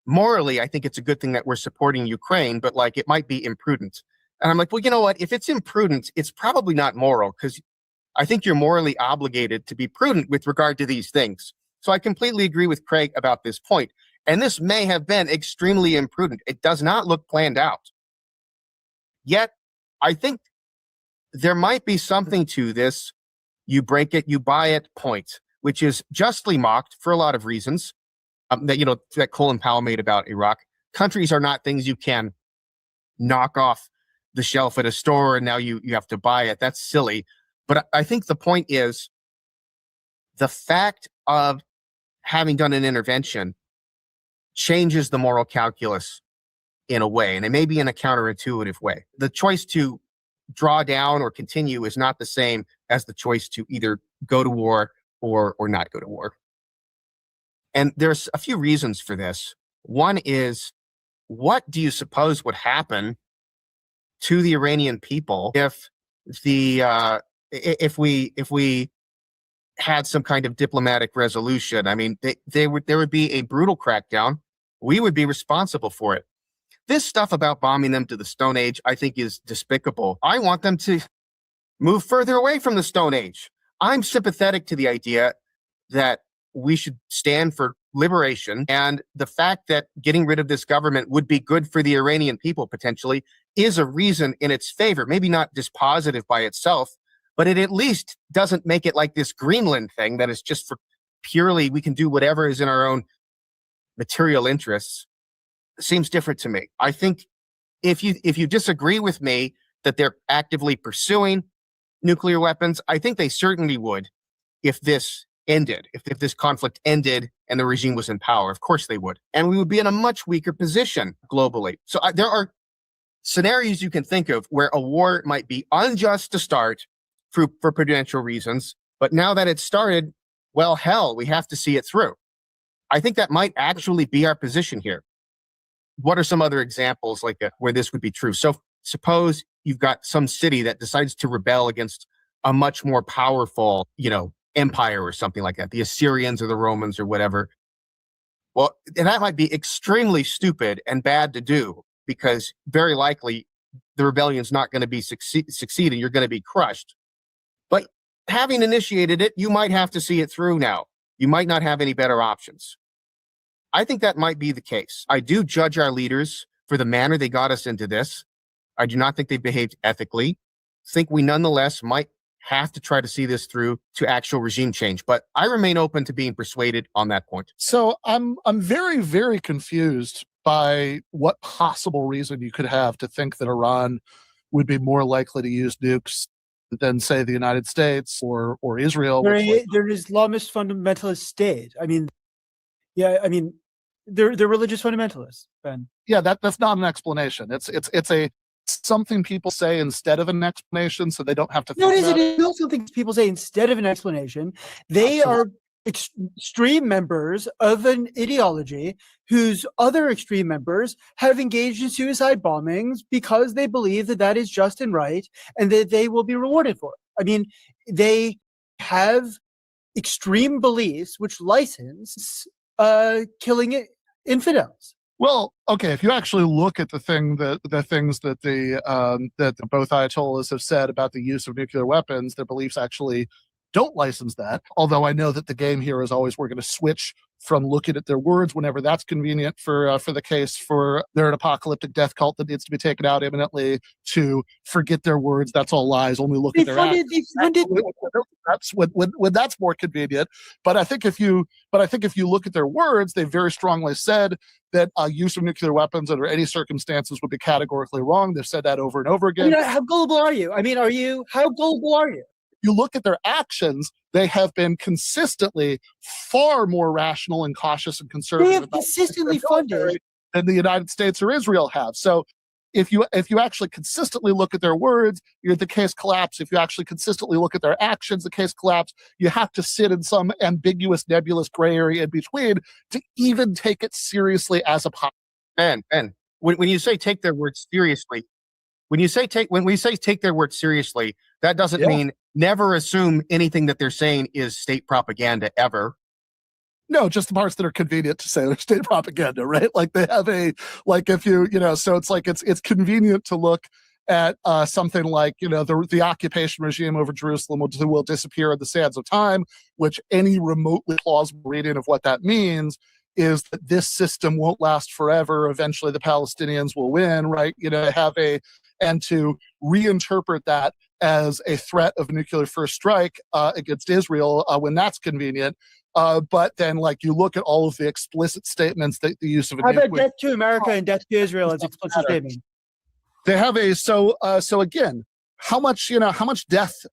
morally, I think it's a good thing that we're supporting Ukraine, but like, it might be imprudent. And I'm like, well, you know what? If it's imprudent, it's probably not moral, because I think you're morally obligated to be prudent with regard to these things. So I completely agree with Craig about this point. And this may have been extremely imprudent. It does not look planned out. Yet, I think there might be something to this "you break it, you buy it" point, which is justly mocked for a lot of reasons. That Colin Powell made about Iraq. Countries are not things you can knock off the shelf at a store and now you have to buy it. That's silly. But I think the point is the fact of having done an intervention changes the moral calculus in a way, and it may be in a counterintuitive way. The choice to draw down or continue is not the same as the choice to either go to war or not go to war. And there's a few reasons for this. One is, what do you suppose would happen to the Iranian people if we had some kind of diplomatic resolution? I mean, there would be a brutal crackdown. We would be responsible for it. This stuff about bombing them to the Stone Age, I think, is despicable. I want them to move further away from the Stone Age. I'm sympathetic to the idea that we should stand for liberation, and the fact that getting rid of this government would be good for the Iranian people potentially is a reason in its favor. Maybe not dispositive by itself, but it at least doesn't make it like this Greenland thing that is just for purely we can do whatever is in our own material interests. It seems different to me. I think if you disagree with me that they're actively pursuing nuclear weapons, I think they certainly would if this ended, if this conflict ended and the regime was in power. Of course they would. And we would be in a much weaker position globally. So there are scenarios you can think of where a war might be unjust to start for prudential reasons, but now that it's started, well, hell, we have to see it through. I think that might actually be our position here. What are some other examples like where this would be true? So suppose you've got some city that decides to rebel against a much more powerful, empire or something like that, the Assyrians or the Romans or whatever. Well, and that might be extremely stupid and bad to do, because very likely the rebellion's not going to be succeed and you're going to be crushed. But having initiated it, you might have to see it through now. You might not have any better options. I think that might be the case. I do judge our leaders for the manner they got us into this. I do not think they behaved ethically. I think we nonetheless might have to try to see this through to actual regime change. But I remain open to being persuaded on that point. So I'm very, very confused by what possible reason you could have to think that Iran would be more likely to use nukes than, say, the United States or Israel. They're an Islamist fundamentalist state. They're religious fundamentalists, Ben. Yeah, that's not an explanation. It's a something people say instead of an explanation, so they don't have to think about it. It is not something people say instead of an explanation. They are extreme members of an ideology whose other extreme members have engaged in suicide bombings because they believe that that is just and right and that they will be rewarded for it. They have extreme beliefs which license killing infidels. Well, okay, if you actually look at the things that that both Ayatollahs have said about the use of nuclear weapons, their beliefs actually don't license that. Although I know that the game here is always we're going to switch from looking at their words whenever that's convenient for the case for they're an apocalyptic death cult that needs to be taken out imminently, to forget their words. That's all lies. Only look at their actions. That's when that's more convenient. But I think if you look at their words, they very strongly said that use of nuclear weapons under any circumstances would be categorically wrong. They've said that over and over again. How gullible are you? How gullible are you? You look at their actions, they have been consistently far more rational and cautious and conservative. They have consistently funded than the United States or Israel have. So if you actually consistently look at their words, the case collapse. If you actually consistently look at their actions, the case collapse. You have to sit in some ambiguous, nebulous gray area in between to even take it seriously as a pop. Ben, when you say take their words seriously, when we say take their words seriously, that doesn't mean never assume anything that they're saying is state propaganda ever. No, just the parts that are convenient to say they're state propaganda, right? Like they have so it's convenient to look at something like, the occupation regime over Jerusalem will disappear in the sands of time, which any remotely plausible reading of what that means is that this system won't last forever. Eventually the Palestinians will win, right? And to reinterpret that as a threat of nuclear first strike against Israel when that's convenient. But then, you look at all of the explicit statements that the use of how about death to America and death to Israel as explicit statement? They have so again, how much death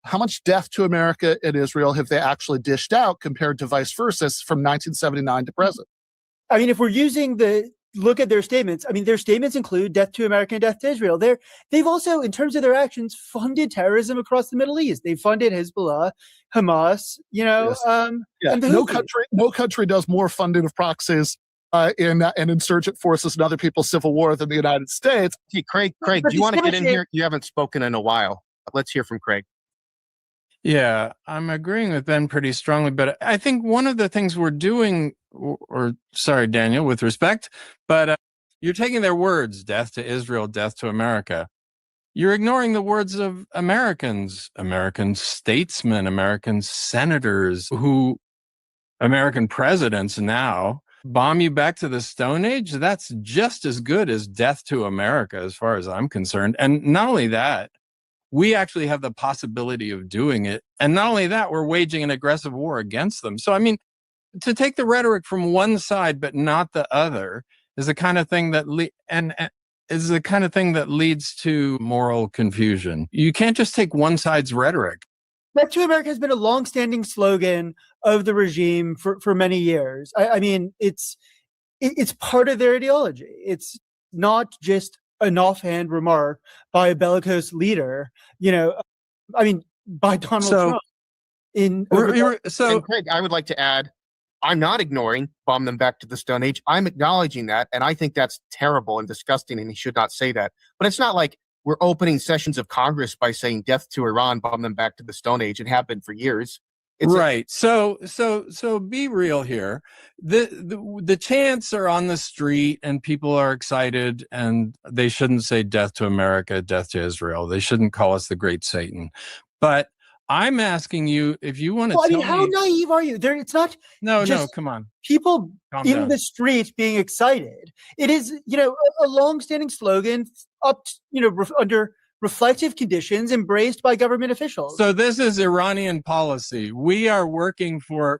to America and Israel have they actually dished out compared to vice versa from 1979 to present? If we're using look at their statements, their statements include death to America and death to Israel. They've also, in terms of their actions, funded terrorism across the Middle East. They've funded Hezbollah, Hamas, Yes. and no country does more funding of proxies in insurgent forces and other people's civil war than the United States. Hey, Craig, do you want to get in here? You haven't spoken in a while. Let's hear from Craig. Yeah, I'm agreeing with Ben pretty strongly, but I think one of the things we're doing, or sorry, Daniel, with respect, but you're taking their words, death to Israel, death to America. You're ignoring the words of Americans, American statesmen, American senators, American presidents now bomb you back to the Stone Age. That's just as good as death to America, as far as I'm concerned. And not only that, we actually have the possibility of doing it. And not only that, we're waging an aggressive war against them. So, to take the rhetoric from one side but not the other is the kind of thing that leads to moral confusion. You can't just take one side's rhetoric. Death to America has been a long-standing slogan of the regime for many years. It's part of their ideology. It's not just an offhand remark by a bellicose leader, by Donald Trump. And Craig, I would like to add, I'm not ignoring bomb them back to the Stone Age. I'm acknowledging that, and I think that's terrible and disgusting, and he should not say that. But it's not like we're opening sessions of Congress by saying death to Iran, bomb them back to the Stone Age, and have been for years. Right. So be real here. The chants are on the street and people are excited, and they shouldn't say death to America, death to Israel. They shouldn't call us the great Satan. But I'm asking you if you want to tell me. How naive are you? It's not. No, come on. People Calm in down. the street being excited. It is, a long-standing slogan under reflective conditions embraced by government officials. So this is Iranian policy. We are working for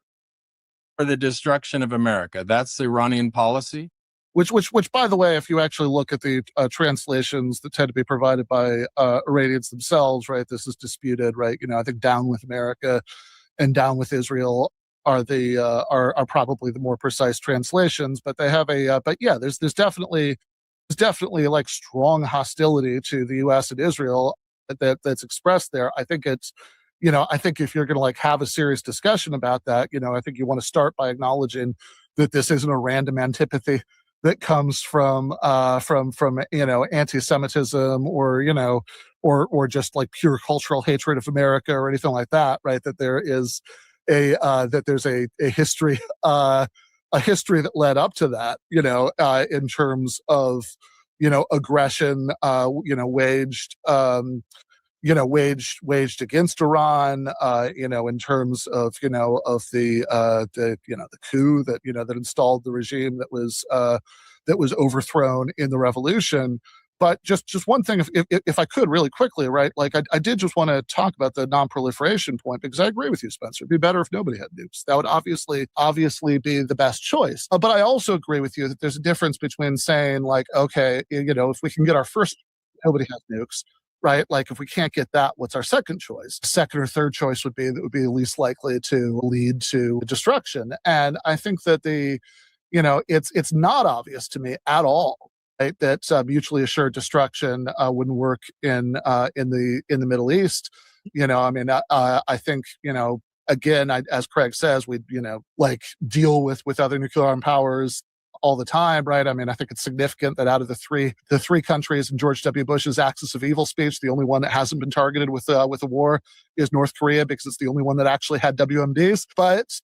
the destruction of America. That's the Iranian policy. Which, by the way, if you actually look at the translations that tend to be provided by Iranians themselves, right, this is disputed, right? I think "down with America" and "down with Israel" are the are probably the more precise translations. But they have there's definitely like strong hostility to the U.S. and Israel that's expressed there. I think it's, I think if you're going to like have a serious discussion about that, I think you want to start by acknowledging that this isn't a random antipathy that comes from anti-Semitism or just like pure cultural hatred of America or anything like that, right? That there is there's a history a history that led up to that, in terms of aggression waged against Iran, in terms of the coup that installed the regime that was overthrown in the revolution. But just one thing, if I could really quickly, right? Like I did just want to talk about the non-proliferation point, because I agree with you, Spencer. It'd be better if nobody had nukes. That would obviously be the best choice. But I also agree with you that there's a difference between saying like, okay, if we can get our first, nobody has nukes. Right? Like if we can't get that, what's our second choice? Second or third choice would be least likely to lead to destruction. And I think that it's not obvious to me at all, right, that mutually assured destruction wouldn't work in the Middle East. I think again, as Craig says, we'd deal with other nuclear armed powers all the time, right? I think it's significant that out of the three countries in George W. Bush's axis of evil speech, the only one that hasn't been targeted with a war is North Korea, because it's the only one that actually had WMDs. But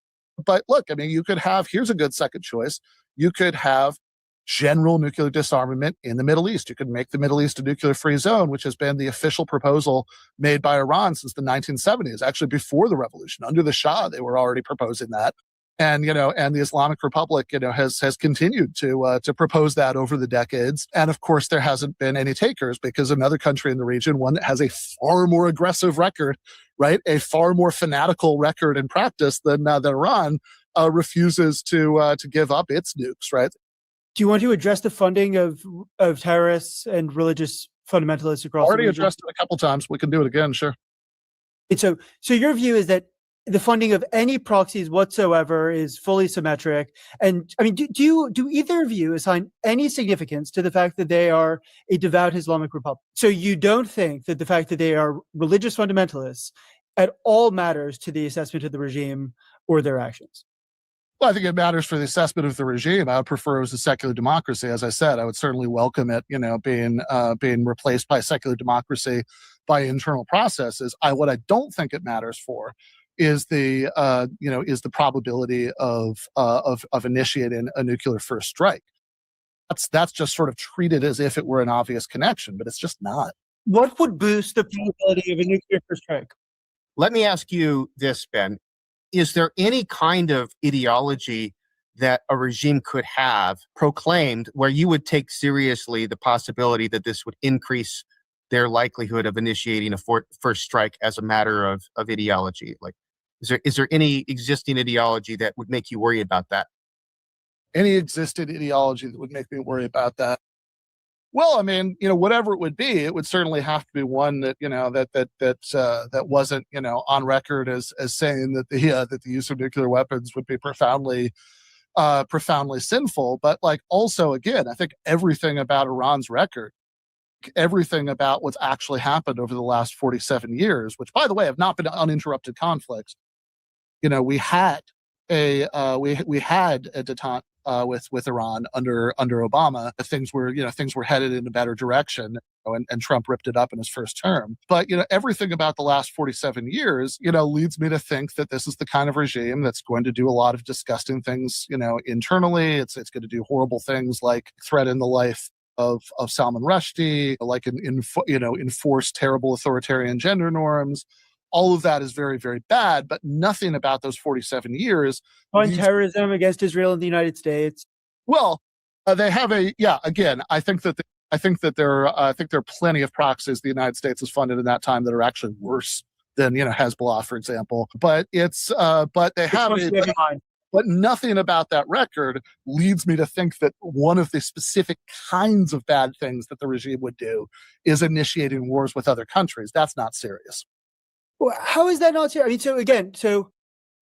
look, you could have, here's a good second choice. You could have general nuclear disarmament in the Middle East. You could make the Middle East a nuclear-free zone, which has been the official proposal made by Iran since the 1970s. Actually, before the revolution, under the Shah, they were already proposing that. And and the Islamic Republic has continued to propose that over the decades. And of course, there hasn't been any takers, because another country in the region, one that has a far more aggressive record, right, a far more fanatical record in practice than Iran, refuses to give up its nukes, right? Do you want to address the funding of terrorists and religious fundamentalists across the region? Already addressed it a couple times. We can do it again, sure. So your view is that the funding of any proxies whatsoever is fully symmetric. And do either of you assign any significance to the fact that they are a devout Islamic Republic? So you don't think that the fact that they are religious fundamentalists at all matters to the assessment of the regime or their actions? Well, I think it matters for the assessment of the regime. I would prefer it was a secular democracy. As I said, I would certainly welcome it, being replaced by secular democracy by internal processes. What I don't think it matters for is the probability of initiating a nuclear first strike. That's just sort of treated as if it were an obvious connection, but it's just not. What would boost the probability of a nuclear first strike? Let me ask you this, Ben. Is there any kind of ideology that a regime could have proclaimed where you would take seriously the possibility that this would increase their likelihood of initiating a first strike as a matter of ideology? Like, is there any existing ideology that would make you worry about that? Any existing ideology that would make me worry about that? Well, whatever it would be, it would certainly have to be one that that wasn't on record as saying that the use of nuclear weapons would be profoundly sinful. But also, again, I think everything about Iran's record, everything about what's actually happened over the last 47 years, which, by the way, have not been uninterrupted conflicts. We had a detente with Iran under Obama. Things were headed in a better direction, and Trump ripped it up in his first term. But everything about the last 47 years, leads me to think that this is the kind of regime that's going to do a lot of disgusting things, internally. It's going to do horrible things like threaten the life of Salman Rushdie, like enforce terrible authoritarian gender norms. All of that is very, very bad, but nothing about those 47 years. On terrorism against Israel and the United States. Well, they have again, I think that there are plenty of proxies the United States has funded in that time that are actually worse than Hezbollah, for example. But but they have but nothing about that record leads me to think that one of the specific kinds of bad things that the regime would do is initiating wars with other countries. That's not serious. Well, how is that not serious? I mean, so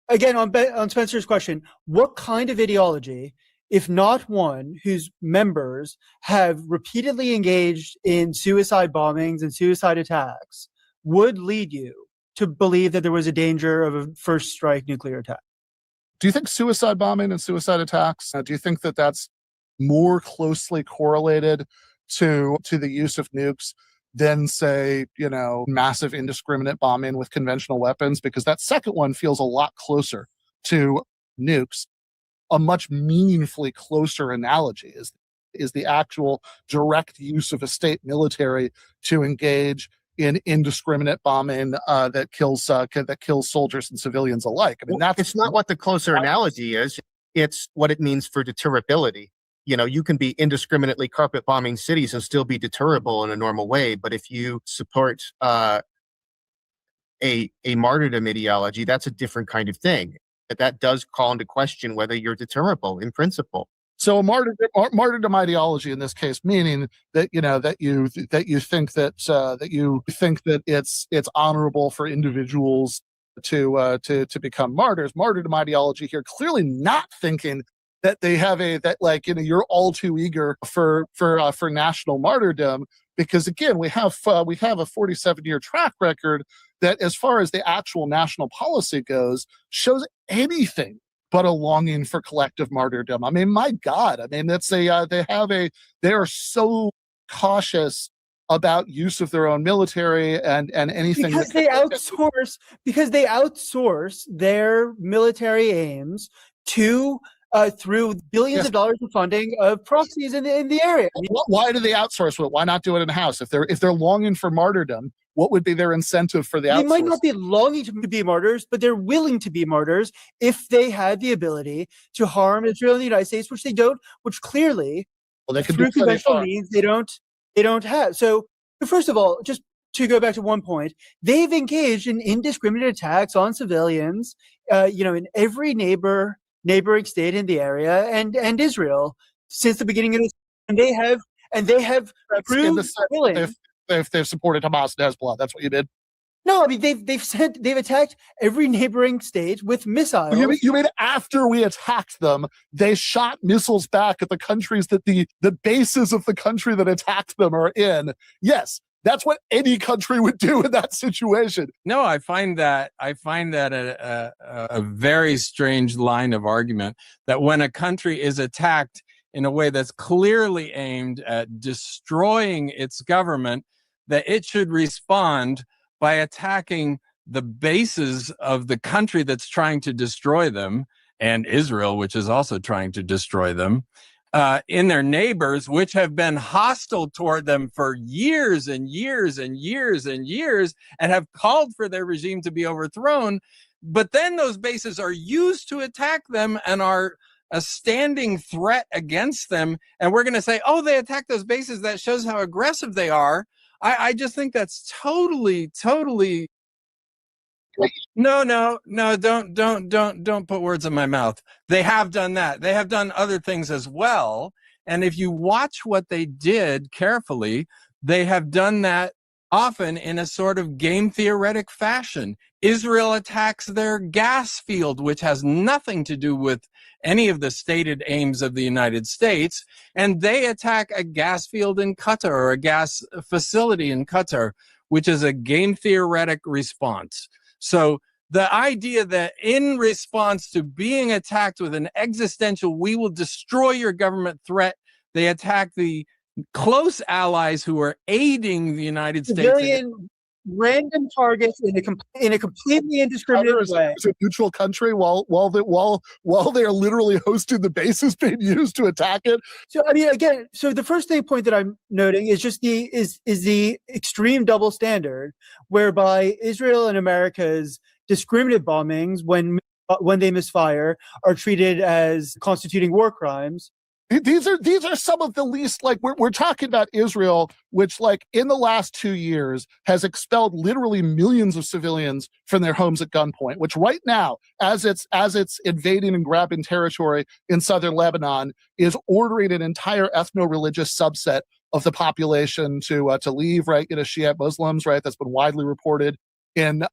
again, on Spencer's question, what kind of ideology, if not one whose members have repeatedly engaged in suicide bombings and suicide attacks, would lead you to believe that there was a danger of a first strike nuclear attack? Do you think suicide bombing and suicide attacks, do you think that that's more closely correlated to the use of nukes than, say, massive indiscriminate bombing with conventional weapons? Because that second one feels a lot closer to nukes. A much meaningfully closer analogy is the actual direct use of a state military to engage in indiscriminate bombing that kills soldiers and civilians alike. I mean, it's not what the closer analogy is. It's what it means for deterrability. You can be indiscriminately carpet bombing cities and still be deterrable in a normal way. But if you support a martyrdom ideology, that's a different kind of thing. That does call into question whether you're deterrable in principle. So a martyrdom ideology in this case, meaning that you think that it's honorable for individuals to become martyrs. Martyrdom ideology here, clearly not thinking that they have you're all too eager for national martyrdom, because again we have a 47-year track record that, as far as the actual national policy goes, shows anything but a longing for collective martyrdom. I mean, my God, they are so cautious about use of their own military and anything because they outsource their military aims to through billions of dollars of funding of proxies in the area. Why do they outsource it? Why not do it in-house? If they're longing for martyrdom, what would be their incentive for the outsourcing? They might not be longing to be martyrs, but they're willing to be martyrs if they had the ability to harm Israel and the United States, which they don't, which clearly, they can through conventional means, they don't have. So, first of all, just to go back to one point, they've engaged in indiscriminate attacks on civilians, in every neighboring state in the area and Israel since the beginning of this. And they have proved willing. If they've supported Hamas and Hezbollah, that's what you did. No, I mean they've attacked every neighboring state with missiles. You mean after we attacked them, they shot missiles back at the countries that the bases of the country that attacked them are in? Yes, that's what any country would do in that situation. No, I find that a very strange line of argument, that when a country is attacked in a way that's clearly aimed at destroying its government, that it should respond by attacking the bases of the country that's trying to destroy them, and Israel, which is also trying to destroy them, in their neighbors, which have been hostile toward them for years and years and years and years, and have called for their regime to be overthrown. But then those bases are used to attack them and are a standing threat against them. And we're going to say, oh, they attacked those bases. That shows how aggressive they are. I just think that's totally. No, don't put words in my mouth. They have done that. They have done other things as well. And if you watch what they did carefully, they have done that often in a sort of game theoretic fashion. Israel attacks their gas field, which has nothing to do with any of the stated aims of the United States, and they attack a gas field in Qatar or a gas facility in Qatar, which is a game theoretic response. So The idea that in response to being attacked with an existential, we will destroy your government threat, they attack the close allies who are aiding the United States. Civilian random targets in a completely indiscriminate way. As a neutral country while they're literally hosting the bases being used to attack it. So I mean, again, so the first point that I'm noting is just the extreme double standard, whereby Israel and America's discriminate bombings, when they misfire, are treated as constituting war crimes. These are some of the least, like, we're talking about Israel, which, like, in the last 2 years has expelled literally millions of civilians from their homes at gunpoint, which right now, as it's invading and grabbing territory in southern Lebanon, is ordering an entire ethno-religious subset of the population to leave, right? Shiite Muslims, right? That's been widely reported in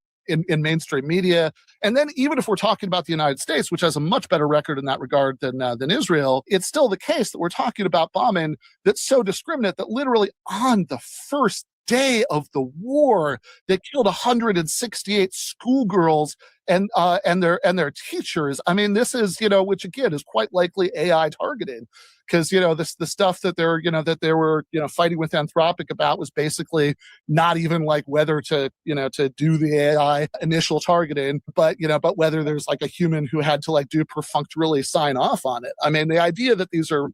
mainstream media. And then even if we're talking about the United States, which has a much better record in that regard than Israel, it's still the case that we're talking about bombing that's so discriminate that literally on the first day of the war, they killed 168 schoolgirls and their teachers. I mean, this is, which again is quite likely AI targeting, because the stuff that they were fighting with Anthropic about was basically not even like whether to do the AI initial targeting, but whether there's like a human who had to like do perfunctorily sign off on it. I mean, the idea that these are.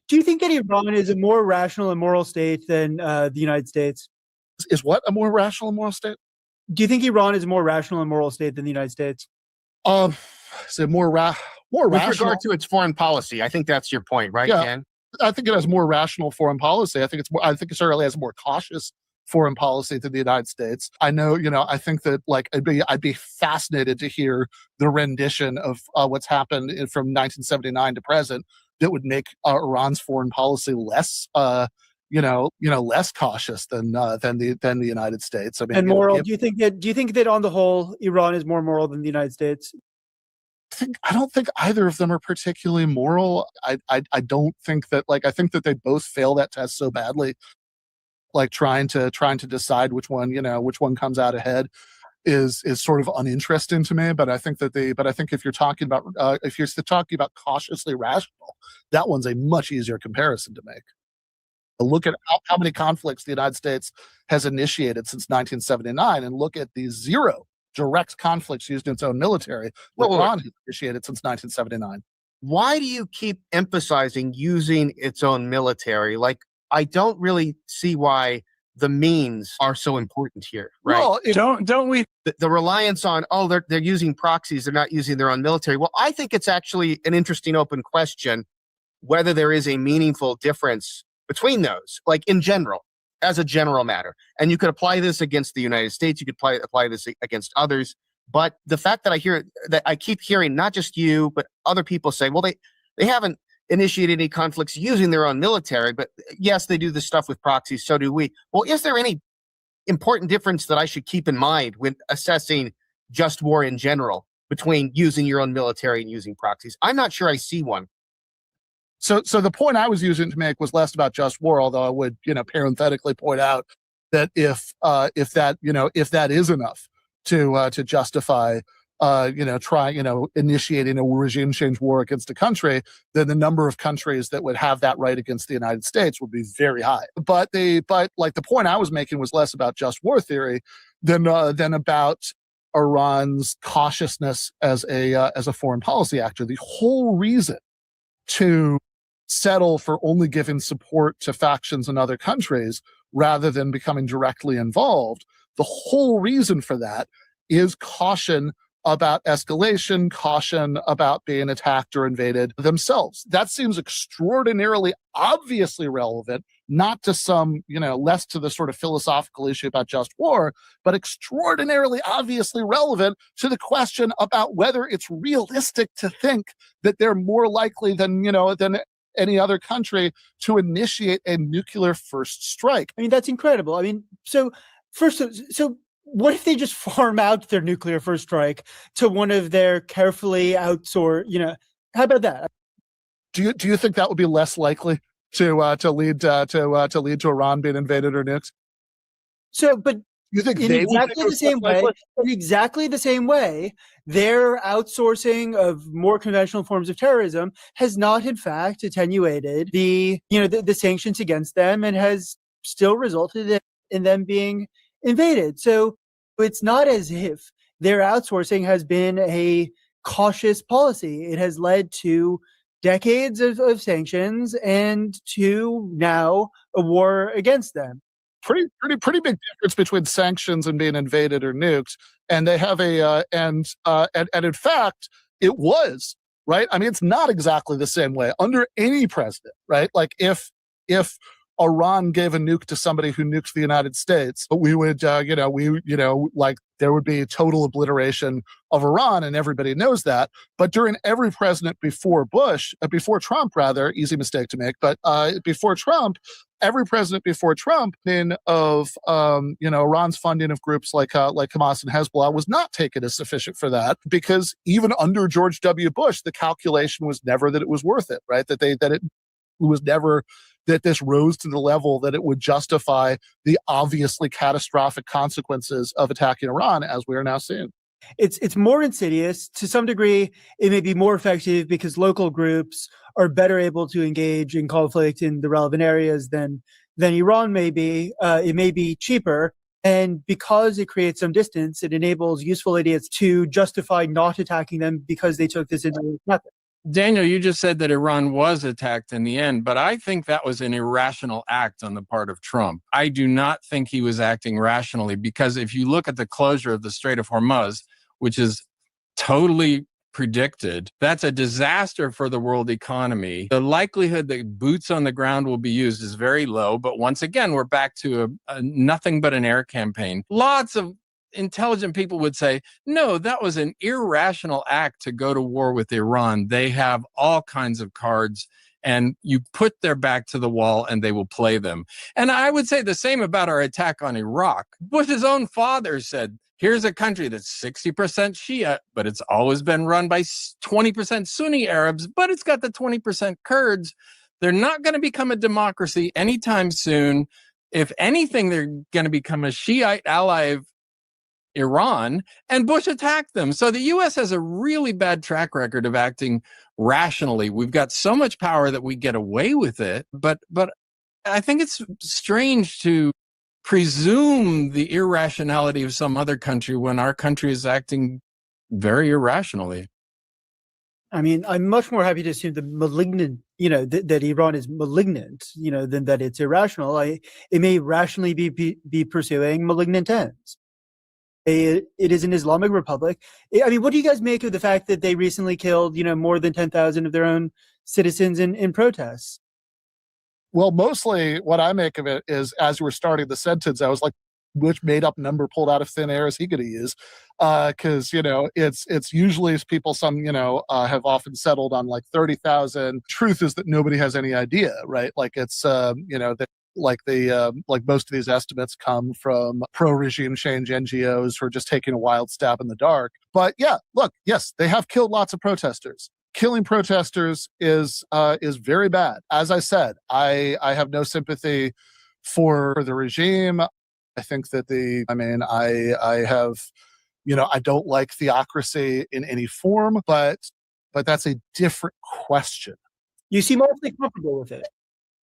Do you think that Iran is a more rational and moral state than the United States? Is what a more rational and moral state? Do you think Iran is a more rational and moral state than the United States? Is it more With rational? regard to its foreign policy, I think that's your point, right, Yeah. Ken? I think it has more rational foreign policy. I think it certainly has a more cautious foreign policy than the United States. I know, I think that like I'd be fascinated to hear the rendition of what's happened from 1979 to present that would make Iran's foreign policy less less cautious than the United States. I mean, And moral. Do you think that on the whole, Iran is more moral than the United States? I don't think either of them are particularly moral. I don't think that, like, I think that they both fail that test so badly. Like trying to decide which one comes out ahead is sort of uninteresting to me. But I think if you're talking about cautiously rational, that one's a much easier comparison to make. Look at how many conflicts the United States has initiated since 1979, and look at the zero direct conflicts used in its own military that Iran has initiated since 1979. Why do you keep emphasizing using its own military? Like, I don't really see why the means are so important here, right? Well, Don't we? The reliance on, they're using proxies, they're not using their own military. Well, I think it's actually an interesting open question whether there is a meaningful difference between those, like in general, as a general matter. And you could apply this against the United States, you could apply this against others. But the fact that I keep hearing not just you, but other people say, well, they haven't initiated any conflicts using their own military, but yes, they do this stuff with proxies, so do we. Well, is there any important difference that I should keep in mind when assessing just war in general between using your own military and using proxies? I'm not sure I see one. So the point I was using to make was less about just war, although I would, parenthetically point out that if that is enough to justify, initiating a regime change war against a country, then the number of countries that would have that right against the United States would be very high. But the point I was making was less about just war theory than about Iran's cautiousness as a foreign policy actor. The whole reason to settle for only giving support to factions in other countries rather than becoming directly involved, the whole reason for that is caution about escalation, caution about being attacked or invaded themselves. That seems extraordinarily obviously relevant, not to some, less to the sort of philosophical issue about just war, but extraordinarily obviously relevant to the question about whether it's realistic to think that they're more likely than any other country to initiate a nuclear first strike. I mean, that's incredible. I mean, so what if they just farm out their nuclear first strike to one of their carefully outsourced, how about that? Do you think that would be less likely to lead to Iran being invaded or nuked? So, but You think in they would exactly think it the same was way, likely? in exactly the same way, their outsourcing of more conventional forms of terrorism has not, in fact, attenuated the sanctions against them and has still resulted in them being invaded. So it's not as if their outsourcing has been a cautious policy. It has led to decades of sanctions and to now a war against them. Pretty big difference between sanctions and being invaded or nuked. And they have and in fact, it was right. I mean, it's not exactly the same way under any president, right? Like if Iran gave a nuke to somebody who nukes the United States, we would, like there would be total obliteration of Iran, and everybody knows that. But during every president before before Trump, rather, easy mistake to make, but before Trump, every president before Trump of Iran's funding of groups like Hamas and Hezbollah was not taken as sufficient for that, because even under George W. Bush, the calculation was never that it was worth it, right? That it was never that this rose to the level that it would justify the obviously catastrophic consequences of attacking Iran, as we are now seeing. It's more insidious. To some degree, it may be more effective because local groups are better able to engage in conflict in the relevant areas than Iran may be. It may be cheaper. And because it creates some distance, it enables useful idiots to justify not attacking them because they took this into method. Daniel, you just said that Iran was attacked in the end, but I think that was an irrational act on the part of Trump. I do not think he was acting rationally, because if you look at the closure of the Strait of Hormuz, which is totally predicted, that's a disaster for the world economy. The likelihood that boots on the ground will be used is very low, but once again, we're back to a nothing but an air campaign. Lots of intelligent people would say, no, that was an irrational act to go to war with Iran. They have all kinds of cards, and you put their back to the wall and they will play them. And I would say the same about our attack on Iraq. Bush's own father said, here's a country that's 60% Shia, but it's always been run by 20% Sunni Arabs, but it's got the 20% Kurds. They're not going to become a democracy anytime soon. If anything, they're going to become a Shiite ally of Iran, and Bush attacked them. So the U.S. has a really bad track record of acting rationally. We've got so much power that we get away with it, but I think it's strange to presume the irrationality of some other country when our country is acting very irrationally. I mean, I'm much more happy to assume the malignant, that Iran is malignant, than that it's irrational. It may rationally be pursuing malignant ends. It is an Islamic republic. I mean, what do you guys make of the fact that they recently killed, more than 10,000 of their own citizens in protests? Well, mostly what I make of it is, as you were starting the sentence, I was like, which made up number pulled out of thin air is he going to use? Because, it's usually people, have often settled on like 30,000. Truth is that nobody has any idea, right? Like it's, like most of these estimates come from pro-regime change NGOs who are just taking a wild stab in the dark. But yeah, look, yes, they have killed lots of protesters. Killing protesters is very bad. As I said, I have no sympathy for the regime. I think that I have, I don't like theocracy in any form, but that's a different question. You seem awfully comfortable with it.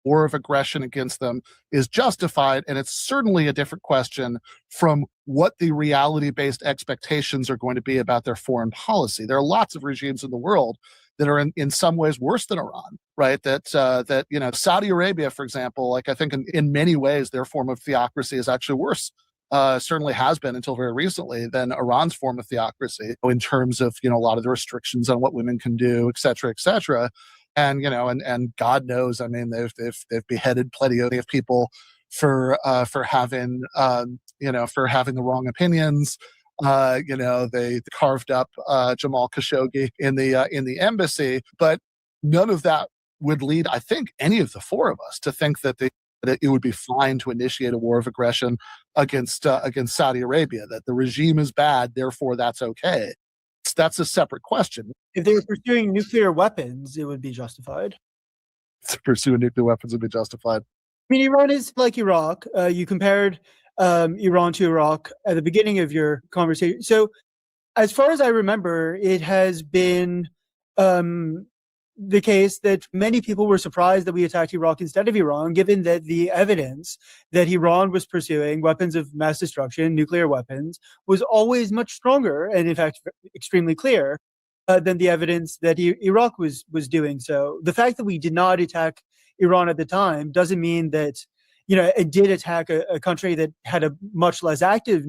War of aggression against them is justified, and it's certainly a different question from what the reality-based expectations are going to be about their foreign policy. There are lots of regimes in the world that are in some ways worse than Iran, right? That Saudi Arabia, for example, like I think in many ways their form of theocracy is actually worse. Certainly has been until very recently, than Iran's form of theocracy in terms of a lot of the restrictions on what women can do, et cetera, et cetera. And and God knows, I mean, they've beheaded plenty of people for having the wrong opinions. They carved up Jamal Khashoggi in the embassy, but none of that would lead, I think, any of the four of us to think that it would be fine to initiate a war of aggression against Saudi Arabia. That the regime is bad, therefore that's okay. That's a separate question. If they were pursuing nuclear weapons, it would be justified. To pursue nuclear weapons would be justified. I mean, Iran is like Iraq. You compared Iran to Iraq at the beginning of your conversation. So, as far as I remember, it has been the case that many people were surprised that we attacked Iraq instead of Iran, given that the evidence that Iran was pursuing weapons of mass destruction, nuclear weapons, was always much stronger and, in fact, extremely clear than the evidence that Iraq was doing so. The fact that we did not attack Iran at the time doesn't mean that it did attack a country that had a much less active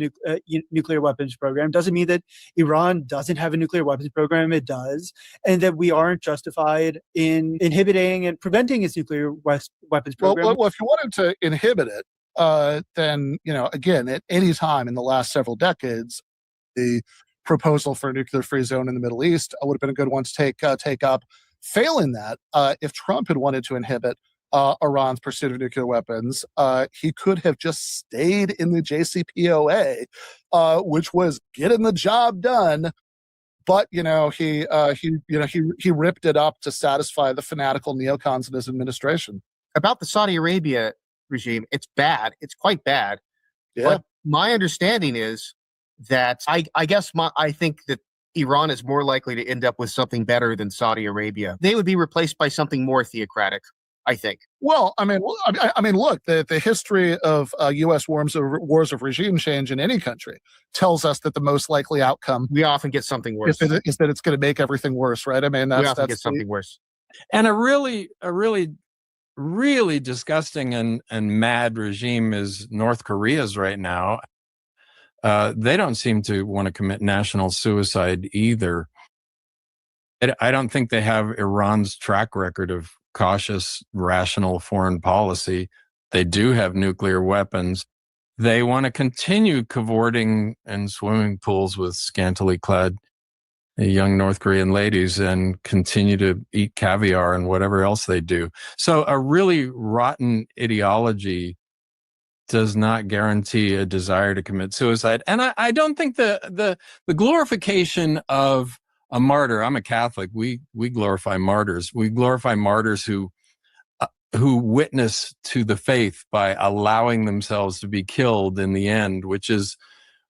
nuclear weapons program. Doesn't mean that Iran doesn't have a nuclear weapons program. It does. And that we aren't justified in inhibiting and preventing its nuclear weapons program. Well, if you wanted to inhibit it, then, again, at any time in the last several decades, the proposal for a nuclear-free zone in the Middle East would have been a good one to take up. Failing that, if Trump had wanted to inhibit Iran's pursuit of nuclear weapons, he could have just stayed in the JCPOA, which was getting the job done. But he ripped it up to satisfy the fanatical neocons in his administration. About the Saudi Arabia regime, it's bad. It's quite bad. Yeah. But my understanding is that I think that Iran is more likely to end up with something better than Saudi Arabia. They would be replaced by something more theocratic, I think. Well, I mean, look, the history of U.S. wars of regime change in any country tells us that the most likely outcome We often get something worse. is that it's going to make everything worse, right? I mean, We often that's get something worse. And a really disgusting and mad regime is North Korea's right now. They don't seem to want to commit national suicide either. I don't think they have Iran's track record of cautious, rational foreign policy. They do have nuclear weapons. They want to continue cavorting in swimming pools with scantily clad young North Korean ladies and continue to eat caviar and whatever else they do. So a really rotten ideology does not guarantee a desire to commit suicide. And I don't think the glorification of a martyr. I'm a Catholic. We glorify martyrs. We glorify martyrs who witness to the faith by allowing themselves to be killed in the end, which is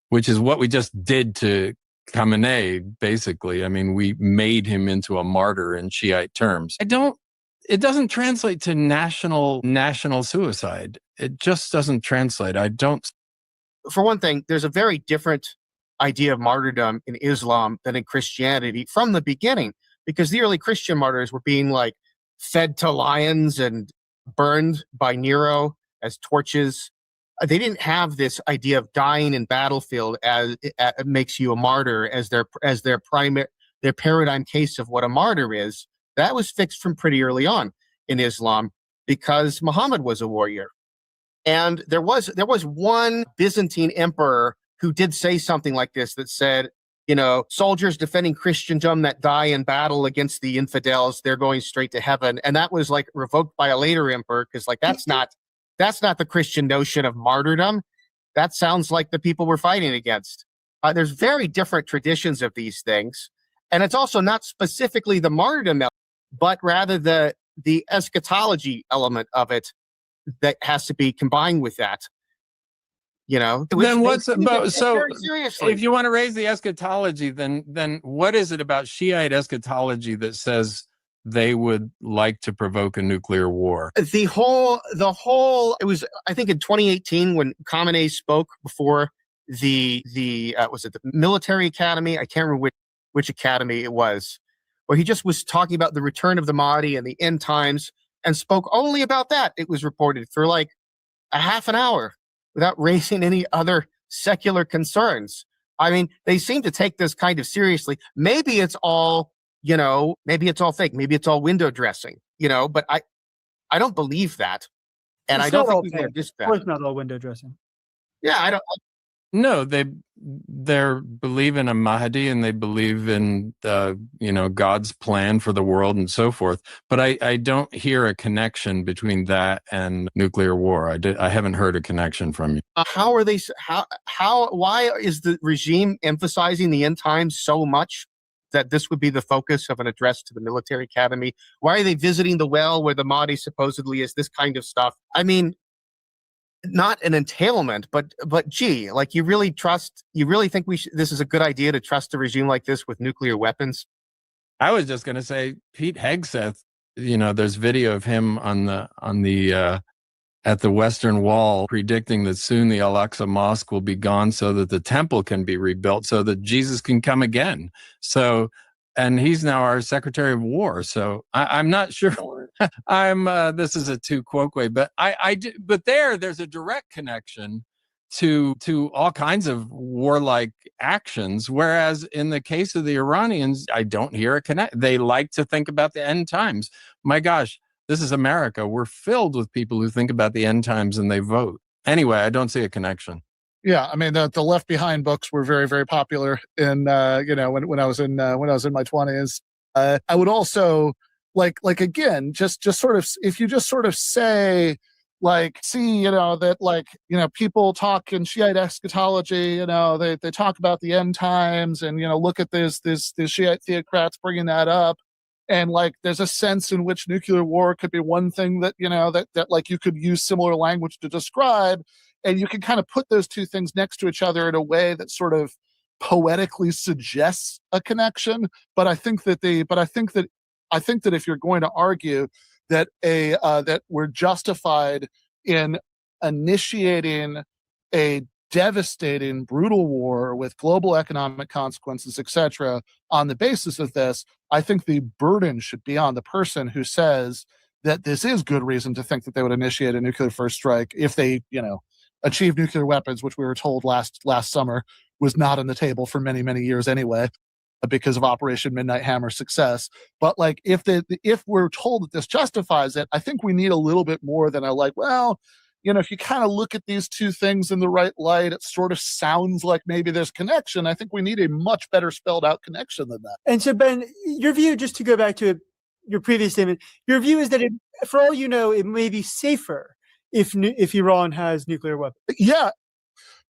what we just did to Khamenei, basically. I mean, we made him into a martyr in Shiite terms. It doesn't translate to national suicide. It just doesn't translate. For one thing, there's a very different idea of martyrdom in Islam than in Christianity from the beginning, because the early Christian martyrs were being fed to lions and burned by Nero as torches. They didn't have this idea of dying in battlefield as it makes you a martyr as their paradigm case of what a martyr is. That was fixed from pretty early on in Islam because Muhammad was a warrior. And there was one Byzantine emperor who did say something like this, that said, soldiers defending Christendom that die in battle against the infidels, they're going straight to heaven. And that was revoked by a later emperor because that's not the Christian notion of martyrdom. That sounds like the people we're fighting against. There's very different traditions of these things. And it's also not specifically the martyrdom, but rather the eschatology element of it that has to be combined with that. Then what's about, so seriously. If you want to raise the eschatology, then what is it about Shiite eschatology that says they would like to provoke a nuclear war? The whole it was, I think, in 2018 when Khamenei spoke before the was it the military academy? I can't remember which academy it was, where he just was talking about the return of the Mahdi and the end times and spoke only about that. It was reported for a half an hour without raising any other secular concerns. I mean, they seem to take this kind of seriously. Maybe it's all, maybe it's all fake. Maybe it's all window dressing, but I don't believe that. And I don't think we can just that. Of course not all window dressing. Yeah, I don't. No, they believe in a Mahdi and they believe in God's plan for the world and so forth. But I don't hear a connection between that and nuclear war. I haven't heard a connection from you. How are they? Why is the regime emphasizing the end times so much that this would be the focus of an address to the military academy? Why are they visiting the well where the Mahdi supposedly is? This kind of stuff. I mean, not an entailment, but gee, like you really think this is a good idea to trust a regime like this with nuclear weapons? I was just going to say Pete Hegseth, there's video of him on the at the Western Wall predicting that soon the Al-Aqsa Mosque will be gone so that the temple can be rebuilt so that Jesus can come again. So, and he's now our Secretary of War. So I'm not sure. This is a too quoque, but but there's a direct connection to all kinds of warlike actions. Whereas in the case of the Iranians, I don't hear a connect. They like to think about the end times. My gosh, this is America. We're filled with people who think about the end times and they vote. Anyway, I don't see a connection. Yeah, I mean the Left Behind books were very, very popular in when I was in my 20s. I would also like again just sort of, if you just sort of say that people talk in Shiite eschatology, they talk about the end times, and look at this Shiite theocrats bringing that up. And there's a sense in which nuclear war could be one thing that that you could use similar language to describe, and you can kind of put those two things next to each other in a way that sort of poetically suggests a connection. But I think that if you're going to argue that that we're justified in initiating a devastating, brutal war with global economic consequences, etc., on the basis of this, I think the burden should be on the person who says that this is good reason to think that they would initiate a nuclear first strike if they, achieve nuclear weapons, which we were told last summer was not on the table for many, many years anyway, because of Operation Midnight Hammer success. But if we're told that this justifies it, I think we need a little bit more than if you kind of look at these two things in the right light, it sort of sounds like maybe there's connection. I think we need a much better spelled out connection than that. And so, Ben, your view, just to go back to your previous statement, your view is that for all you know, it may be safer if Iran has nuclear weapons. Yeah.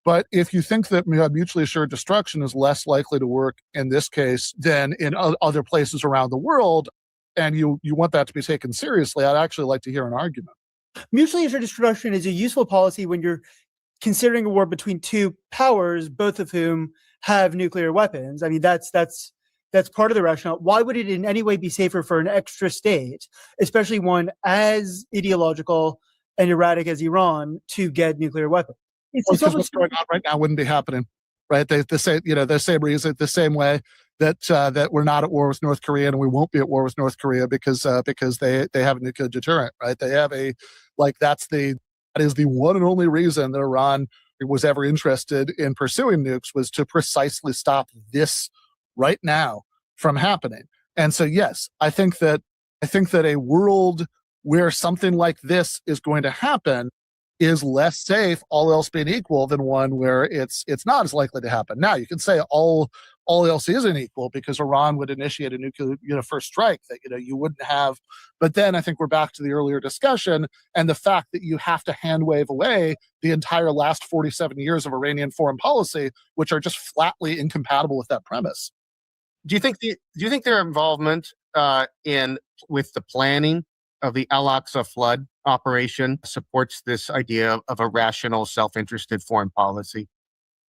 But if you think that mutually assured destruction is less likely to work in this case than in other places around the world, and you want that to be taken seriously, I'd actually like to hear an argument. Mutually assured destruction is a useful policy when you're considering a war between two powers, both of whom have nuclear weapons. I mean, that's part of the rationale. Why would it in any way be safer for an extra state, especially one as ideological and erratic as Iran, to get nuclear weapons? It's what's going on right now wouldn't be happening, right? They say, the same reason, the same way that we're not at war with North Korea and we won't be at war with North Korea because they have a nuclear deterrent, right? They have that is the one and only reason that Iran was ever interested in pursuing nukes, was to precisely stop this right now from happening. And so, yes, I think that a world where something like this is going to happen is less safe, all else being equal, than one where it's not as likely to happen. Now, you can say all else isn't equal because Iran would initiate a nuclear first strike that you wouldn't have. But then I think we're back to the earlier discussion and the fact that you have to hand wave away the entire last 47 years of Iranian foreign policy, which are just flatly incompatible with that premise. Do you think their involvement with the planning of the Al-Aqsa flood operation supports this idea of a rational, self-interested foreign policy?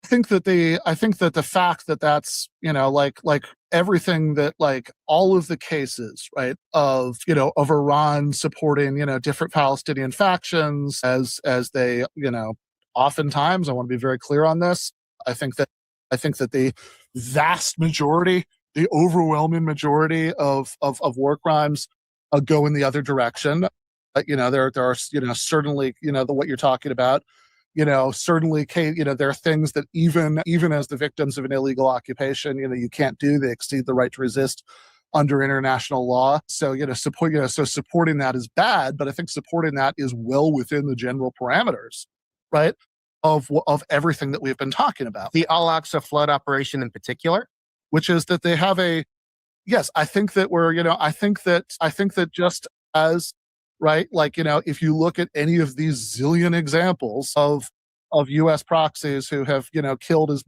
I think that the fact that that's everything that all of the cases, right, of Iran supporting different Palestinian factions as they oftentimes, I want to be very clear on this, I think that the vast majority, the overwhelming majority of war crimes go in the other direction. There are certainly what you're talking about. Certainly, there are things that even as the victims of an illegal occupation, you can't do. They exceed the right to resist under international law. So supporting that is bad, but I think supporting that is well within the general parameters, right, of everything that we've been talking about. The Al-Aqsa flood operation in particular, which is that they have yes, I think that I think that just as, right, if you look at any of these zillion examples of U.S. proxies who have killed as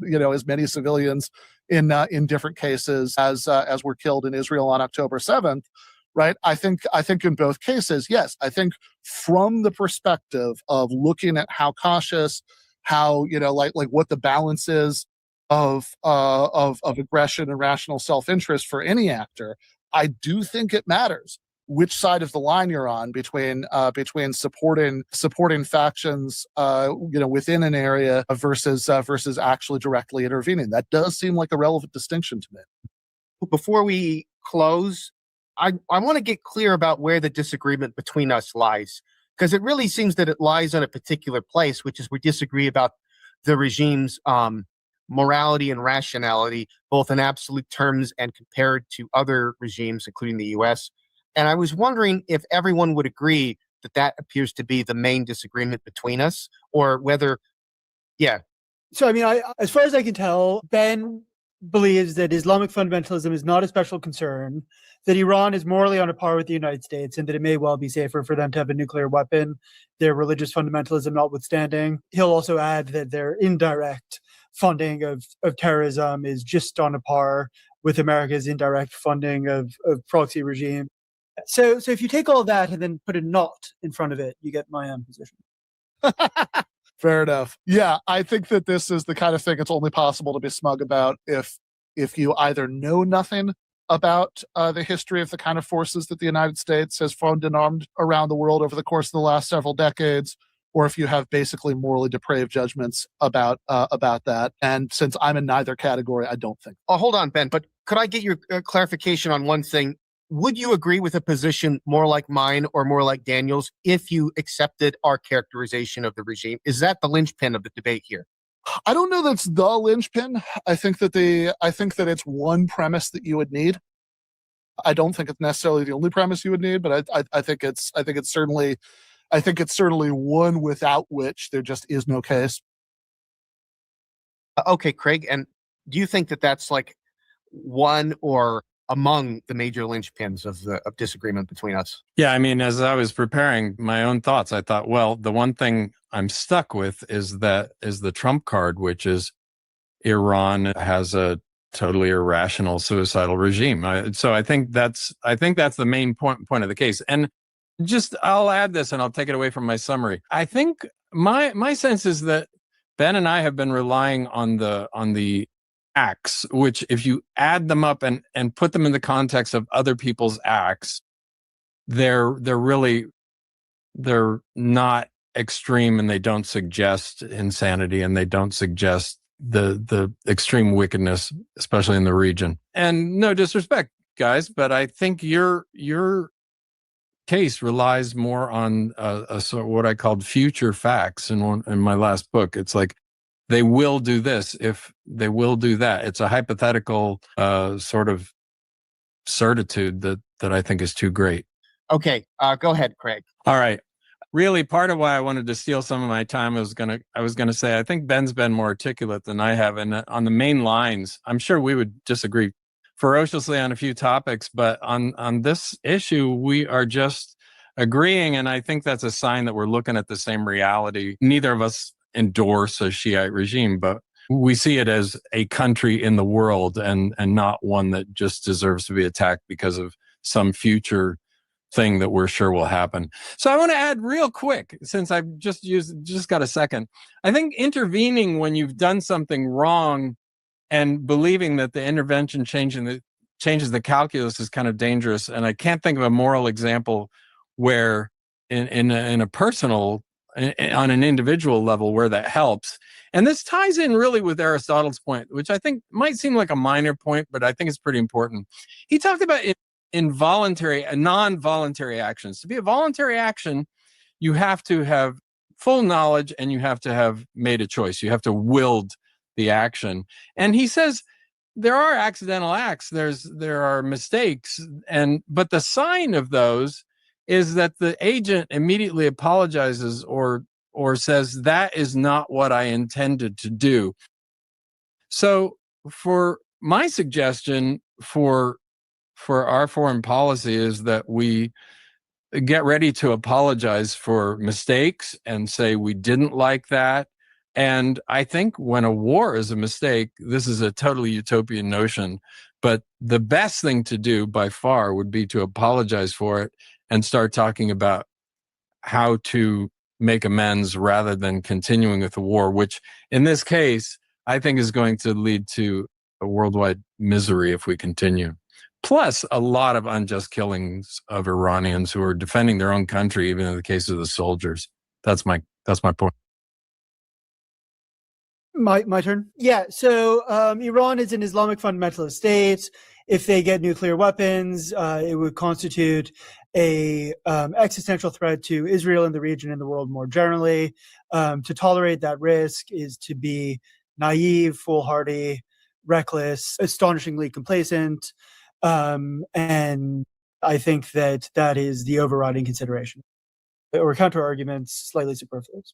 many civilians in different cases as were killed in Israel on October 7th, right? I think in both cases, yes. I think from the perspective of looking at how cautious, how like what the balance is of aggression and rational self-interest for any actor, I do think it matters which side of the line you're on between supporting factions within an area versus actually directly intervening. That does seem like a relevant distinction to me. Before we close, I want to get clear about where the disagreement between us lies, because it really seems that it lies in a particular place, which is we disagree about the regime's morality and rationality, both in absolute terms and compared to other regimes, including the U.S. And I was wondering if everyone would agree that that appears to be the main disagreement between us, or whether, yeah. So, I mean, as far as I can tell, Ben believes that Islamic fundamentalism is not a special concern, that Iran is morally on a par with the United States, and that it may well be safer for them to have a nuclear weapon, their religious fundamentalism notwithstanding. He'll also add that their indirect funding of terrorism is just on a par with America's indirect funding of proxy regime. So if you take all that and then put a not in front of it, you get my own position. Fair enough. Yeah, I think that this is the kind of thing it's only possible to be smug about if you either know nothing about the history of the kind of forces that the United States has formed and armed around the world over the course of the last several decades, or if you have basically morally depraved judgments about that. And since I'm in neither category, I don't think. Oh, hold on, Ben, but could I get your clarification on one thing? Would you agree with a position more like mine or more like Daniel's if you accepted our characterization of the regime? Is that the linchpin of the debate here? I don't know that's the linchpin. I think that it's one premise that you would need. I don't think it's necessarily the only premise you would need, but I think it's certainly one without which there just is no case. Okay, Craig, and do you think that that's like one or among the major linchpins of disagreement between us? Yeah, I mean, as I was preparing my own thoughts, I thought, well, the one thing I'm stuck with is the trump card, which is Iran has a totally irrational, suicidal regime. So I think that's the main point of the case. And just I'll add this, and I'll take it away from my summary. I think my sense is that Ben and I have been relying on the acts, which if you add them up and put them in the context of other people's acts, they're not extreme, and they don't suggest insanity, and they don't suggest the extreme wickedness, especially in the region. And no disrespect, guys, but I think your case relies more on a sort of what I called future facts in my last book. It's like, they will do this if they will do that. It's a hypothetical sort of certitude that I think is too great. Okay, go ahead, Craig. All right. Really, part of why I wanted to steal some of my time, I was gonna say, I think Ben's been more articulate than I have, and on the main lines, I'm sure we would disagree ferociously on a few topics, but on this issue, we are just agreeing, and I think that's a sign that we're looking at the same reality. Neither of us endorse a Shiite regime, but we see it as a country in the world and not one that just deserves to be attacked because of some future thing that we're sure will happen. So I want to add real quick, since I've just got a second. I think intervening when you've done something wrong and believing that the intervention changes the calculus is kind of dangerous. And I can't think of a moral example where in a personal, on an individual level, where that helps. And this ties in really with Aristotle's point, which I think might seem like a minor point, but I think it's pretty important. He talked about involuntary and non-voluntary actions. To be a voluntary action, you have to have full knowledge and you have to have made a choice. You have to willed the action. And he says there are accidental acts, there are mistakes, but the sign of those is that the agent immediately apologizes or says, that is not what I intended to do. So for my suggestion for our foreign policy is that we get ready to apologize for mistakes and say we didn't like that. And I think when a war is a mistake, this is a totally utopian notion, But the best thing to do by far would be to apologize for it and start talking about how to make amends rather than continuing with the war, which in this case, I think is going to lead to a worldwide misery if we continue. Plus a lot of unjust killings of Iranians who are defending their own country, even in the case of the soldiers. That's my point. My turn. Yeah. So Iran is an Islamic fundamentalist state. If they get nuclear weapons, it would constitute a existential threat to Israel and the region and the world more generally. To tolerate that risk is to be naive, foolhardy, reckless, astonishingly complacent. And I think that is the overriding consideration. Or counter arguments, slightly superfluous.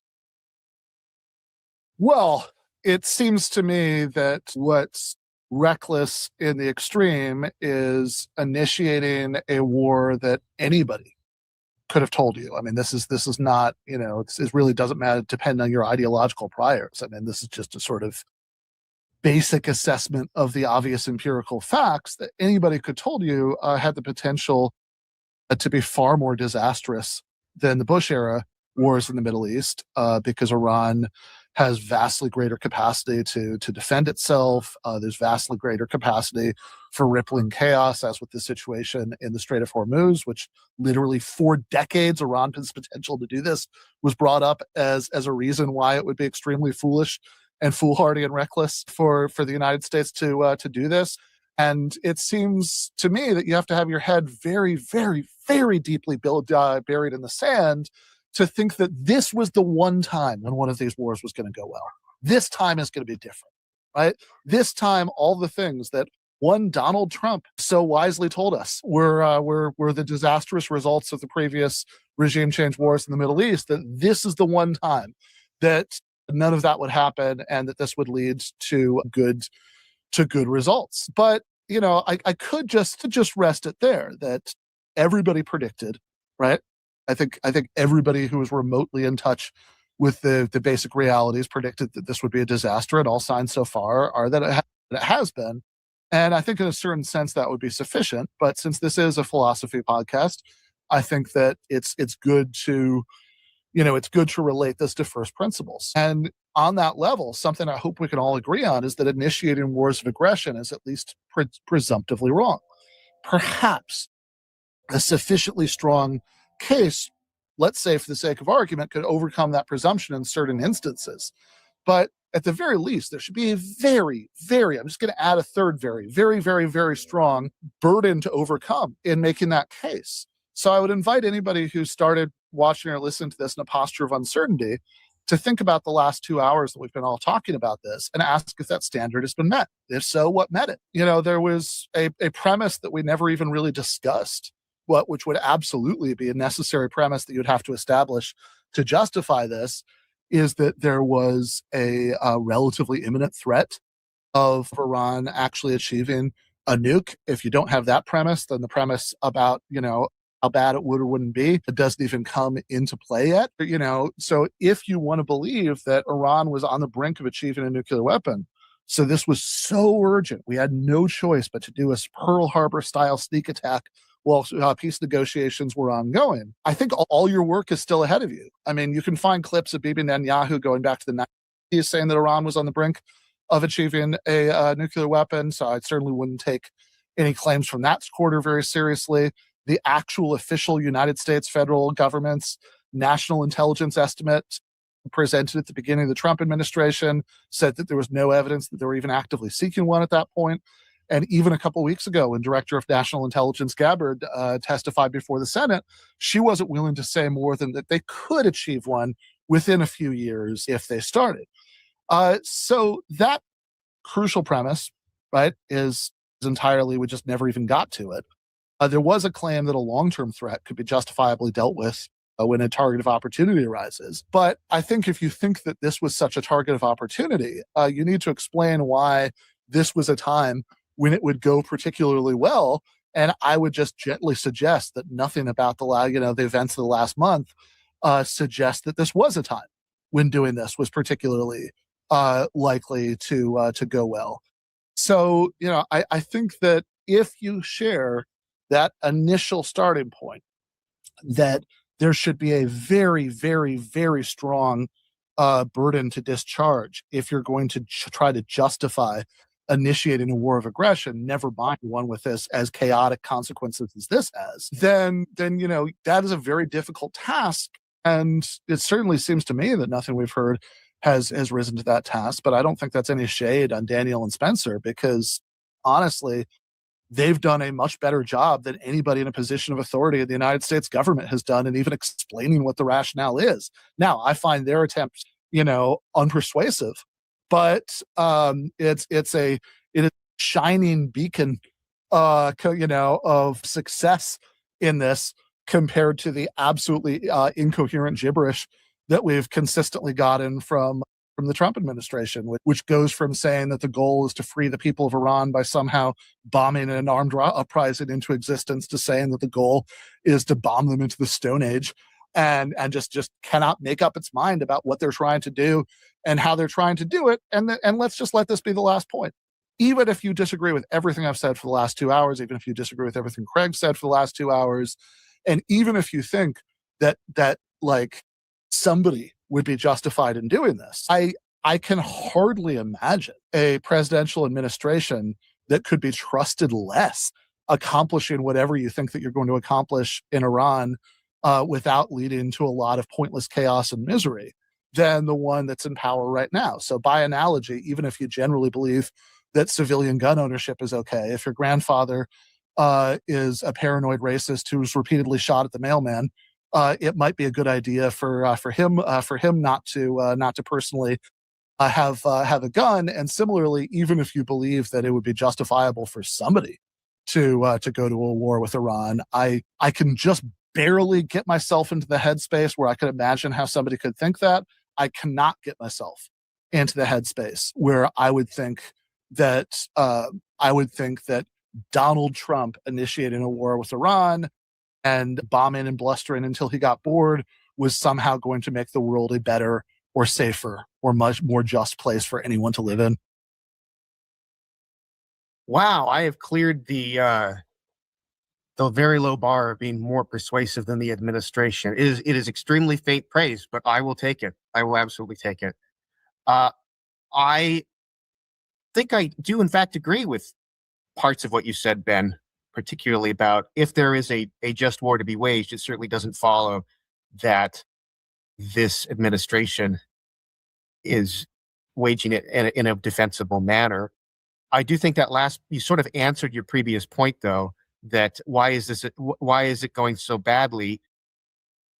Well, it seems to me that what's reckless in the extreme is initiating a war that anybody could have told you. I mean, this is not, it really doesn't matter, depend on your ideological priors. I mean, this is just a sort of basic assessment of the obvious empirical facts that anybody could told you had the potential to be far more disastrous than the Bush era wars in the Middle East, because Iran has vastly greater capacity to defend itself. There's vastly greater capacity for rippling chaos, as with the situation in the Strait of Hormuz, which literally for decades, Iran's potential to do this was brought up as a reason why it would be extremely foolish and foolhardy and reckless for the United States to do this. And it seems to me that you have to have your head very, very, very deeply buried in the sand to think that this was the one time when one of these wars was going to go well. This time is going to be different, right? This time, all the things that one Donald Trump so wisely told us were the disastrous results of the previous regime change wars in the Middle East, that this is the one time that none of that would happen and that this would lead to good results. But, I could just rest it there, that everybody predicted, right? I think everybody who was remotely in touch with the basic realities predicted that this would be a disaster, and all signs so far are that it has been. And I think in a certain sense that would be sufficient. But since this is a philosophy podcast, I think that it's good to relate this to first principles. And on that level, something I hope we can all agree on is that initiating wars of aggression is at least presumptively wrong. Perhaps a sufficiently strong case, let's say for the sake of argument, could overcome that presumption in certain instances. But at the very least, there should be a very, very, I'm just going to add a third very, very, very, very strong burden to overcome in making that case. So I would invite anybody who started watching or listening to this in a posture of uncertainty to think about the last 2 hours that we've been all talking about this and ask if that standard has been met. If so, what met it? There was a premise that we never even really discussed, which would absolutely be a necessary premise that you'd have to establish to justify this, is that there was a relatively imminent threat of Iran actually achieving a nuke. If you don't have that premise, then the premise about, how bad it would or wouldn't be, it doesn't even come into play yet. So if you want to believe that Iran was on the brink of achieving a nuclear weapon, so this was so urgent, we had no choice but to do a Pearl Harbor style sneak attack while peace negotiations were ongoing, I think all your work is still ahead of you. I mean, you can find clips of Bibi Netanyahu going back to the 90s saying that Iran was on the brink of achieving a nuclear weapon. So I certainly wouldn't take any claims from that quarter very seriously. The actual official United States federal government's national intelligence estimate presented at the beginning of the Trump administration said that there was no evidence that they were even actively seeking one at that point. And even a couple of weeks ago, when Director of National Intelligence Gabbard testified before the Senate, she wasn't willing to say more than that they could achieve one within a few years if they started. So that crucial premise, right, is entirely, we just never even got to it. There was a claim that a long-term threat could be justifiably dealt with when a target of opportunity arises. But I think if you think that this was such a target of opportunity, you need to explain why this was a time when it would go particularly well. And I would just gently suggest that nothing about the events of the last month suggest that this was a time when doing this was particularly likely to go well. So, I think that if you share that initial starting point, that there should be a very, very, very strong burden to discharge if you're going to try to justify initiating a war of aggression, never mind one with this as chaotic consequences as this has, then that is a very difficult task. And it certainly seems to me that nothing we've heard has risen to that task. But I don't think that's any shade on Daniel and Spencer, because honestly, they've done a much better job than anybody in a position of authority in the United States government has done in even explaining what the rationale is. Now, I find their attempts, unpersuasive, but it is a shining beacon, of success in this compared to the absolutely incoherent gibberish that we've consistently gotten from the Trump administration, which goes from saying that the goal is to free the people of Iran by somehow bombing an armed uprising into existence, to saying that the goal is to bomb them into the Stone Age, and just cannot make up its mind about what they're trying to do and how they're trying to do it. And let's just let this be the last point. Even if you disagree with everything I've said for the last 2 hours, even if you disagree with everything Craig said for the last 2 hours, and even if you think that like somebody would be justified in doing this, I can hardly imagine a presidential administration that could be trusted less accomplishing whatever you think that you're going to accomplish in Iran without leading to a lot of pointless chaos and misery than the one that's in power right now. So by analogy, even if you generally believe that civilian gun ownership is okay, if your grandfather is a paranoid racist who's repeatedly shot at the mailman, it might be a good idea for him not to personally have a gun. And similarly, even if you believe that it would be justifiable for somebody to go to a war with Iran, I can just barely get myself into the headspace where I could imagine how somebody could think that. I cannot get myself into the headspace where I would think that Donald Trump initiating a war with Iran and bombing and blustering until he got bored was somehow going to make the world a better or safer or much more just place for anyone to live in. Wow, I have cleared the very low bar of being more persuasive than the administration. It is extremely faint praise, but I will take it. I will absolutely take it. I think I do, in fact, agree with parts of what you said, Ben, particularly about if there is a just war to be waged, it certainly doesn't follow that this administration is waging it in a defensible manner. I do think that you sort of answered your previous point, though, that why is it going so badly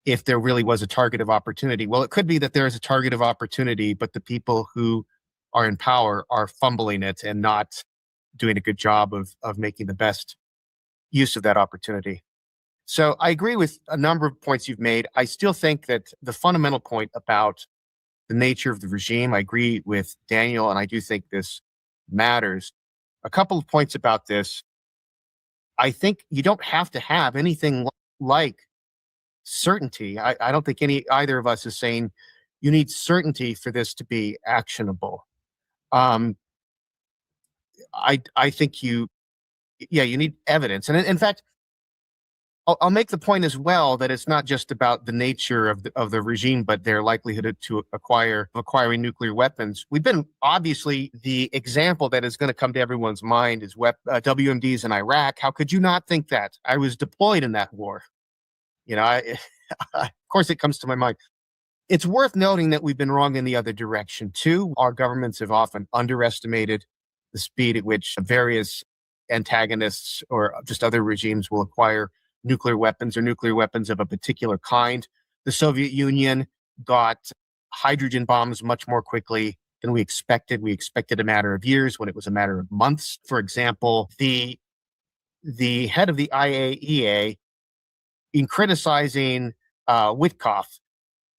if there really was a target of opportunity? Well, it could be that there is a target of opportunity, but the people who are in power are fumbling it and not doing a good job of making the best use of that opportunity. So I agree with a number of points you've made. I still think that the fundamental point about the nature of the regime, I agree with Daniel, and I do think this matters. A couple of points about this. I think you don't have to have anything like certainty. I don't think either of us is saying you need certainty for this to be actionable. I think you need evidence. And in fact, I'll make the point as well that it's not just about the nature of the regime, but their likelihood to acquiring nuclear weapons. We've been, obviously, the example that is going to come to everyone's mind is WMDs in Iraq. How could you not think that? I was deployed in that war. Of course it comes to my mind. It's worth noting that we've been wrong in the other direction too. Our governments have often underestimated the speed at which various antagonists or just other regimes will acquire nuclear weapons or nuclear weapons of a particular kind. The Soviet Union got hydrogen bombs much more quickly than we expected. We expected a matter of years when it was a matter of months. For example, the head of the IAEA, in criticizing Witkoff,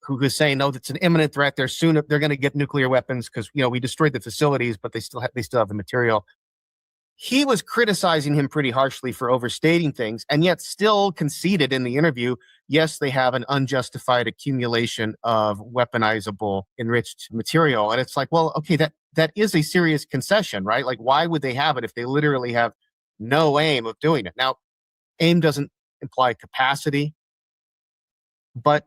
who was saying, no, that's an imminent threat. They're going to get nuclear weapons because, we destroyed the facilities, but they still have the material. He was criticizing him pretty harshly for overstating things, and yet still conceded in the interview, yes, they have an unjustified accumulation of weaponizable enriched material. And it's like, well, okay, that that is a serious concession, right? Like, why would they have it if they literally have no aim of doing it? Now, aim doesn't imply capacity, but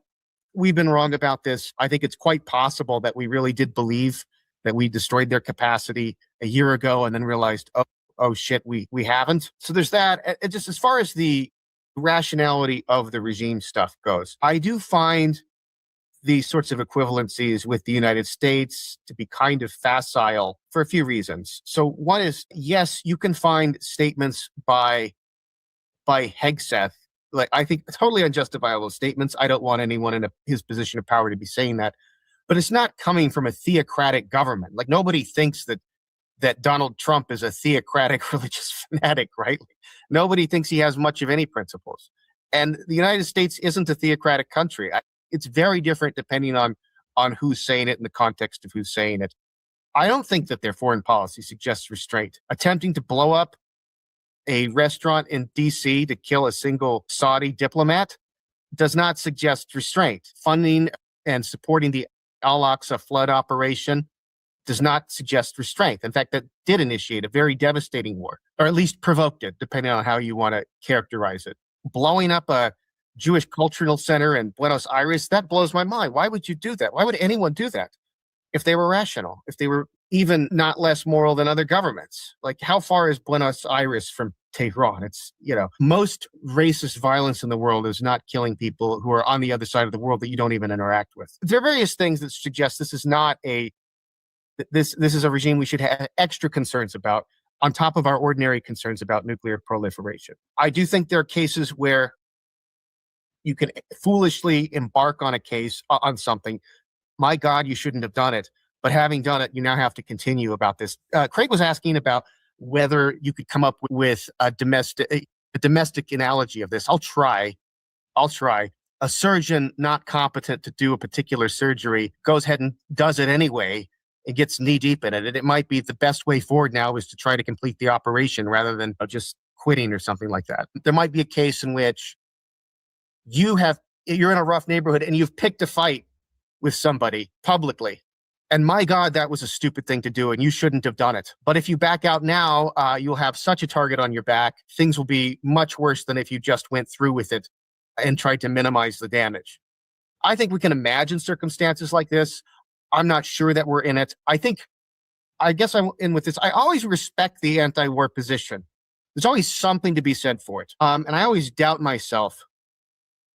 we've been wrong about this. I think it's quite possible that we really did believe that we destroyed their capacity a year ago and then realized, oh shit, we haven't. So there's that. And just as far as the rationality of the regime stuff goes, I do find these sorts of equivalencies with the United States to be kind of facile for a few reasons. So one is, yes, you can find statements by Hegseth, like, I think totally unjustifiable statements. I don't want anyone in his position of power to be saying that, but it's not coming from a theocratic government. Like, nobody thinks that Donald Trump is a theocratic religious fanatic, right? Nobody thinks he has much of any principles. And the United States isn't a theocratic country. It's very different depending on who's saying it in the context of who's saying it. I don't think that their foreign policy suggests restraint. Attempting to blow up a restaurant in DC to kill a single Saudi diplomat does not suggest restraint. Funding and supporting the Al-Aqsa flood operation does not suggest restraint. In fact, that did initiate a very devastating war, or at least provoked it, depending on how you want to characterize it. Blowing up a Jewish cultural center in Buenos Aires, that blows my mind. Why would you do that? Why would anyone do that if they were rational, if they were even not less moral than other governments? Like, how far is Buenos Aires from Tehran? It's, most racist violence in the world is not killing people who are on the other side of the world that you don't even interact with. There are various things that suggest this is not this is a regime we should have extra concerns about on top of our ordinary concerns about nuclear proliferation. I do think there are cases where you can foolishly embark on a case, on something. My God, you shouldn't have done it. But having done it, you now have to continue about this. Craig was asking about whether you could come up with a domestic analogy of this. I'll try. A surgeon not competent to do a particular surgery goes ahead and does it anyway and gets knee deep in it. And it might be the best way forward now is to try to complete the operation rather than just quitting or something like that. There might be a case in which you're in a rough neighborhood and you've picked a fight with somebody publicly. And my God, that was a stupid thing to do and you shouldn't have done it. But if you back out now, you'll have such a target on your back. Things will be much worse than if you just went through with it and tried to minimize the damage. I think we can imagine circumstances like this. I'm not sure that we're in it. I guess I'm in with this. I always respect the anti-war position. There's always something to be said for it. And I always doubt myself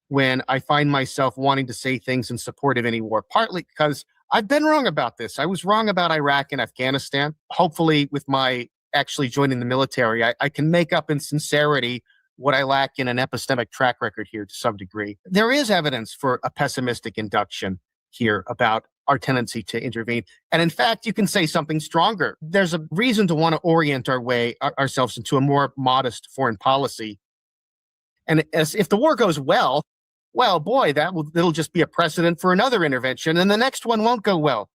when I find myself wanting to say things in support of any war, partly because I've been wrong about this. I was wrong about Iraq and Afghanistan. Hopefully, with my actually joining the military, I can make up in sincerity what I lack in an epistemic track record here to some degree. There is evidence for a pessimistic induction here about our tendency to intervene. And in fact, you can say something stronger. There's a reason to want to orient ourselves into a more modest foreign policy. And if the war goes well, boy, it'll just be a precedent for another intervention, and the next one won't go well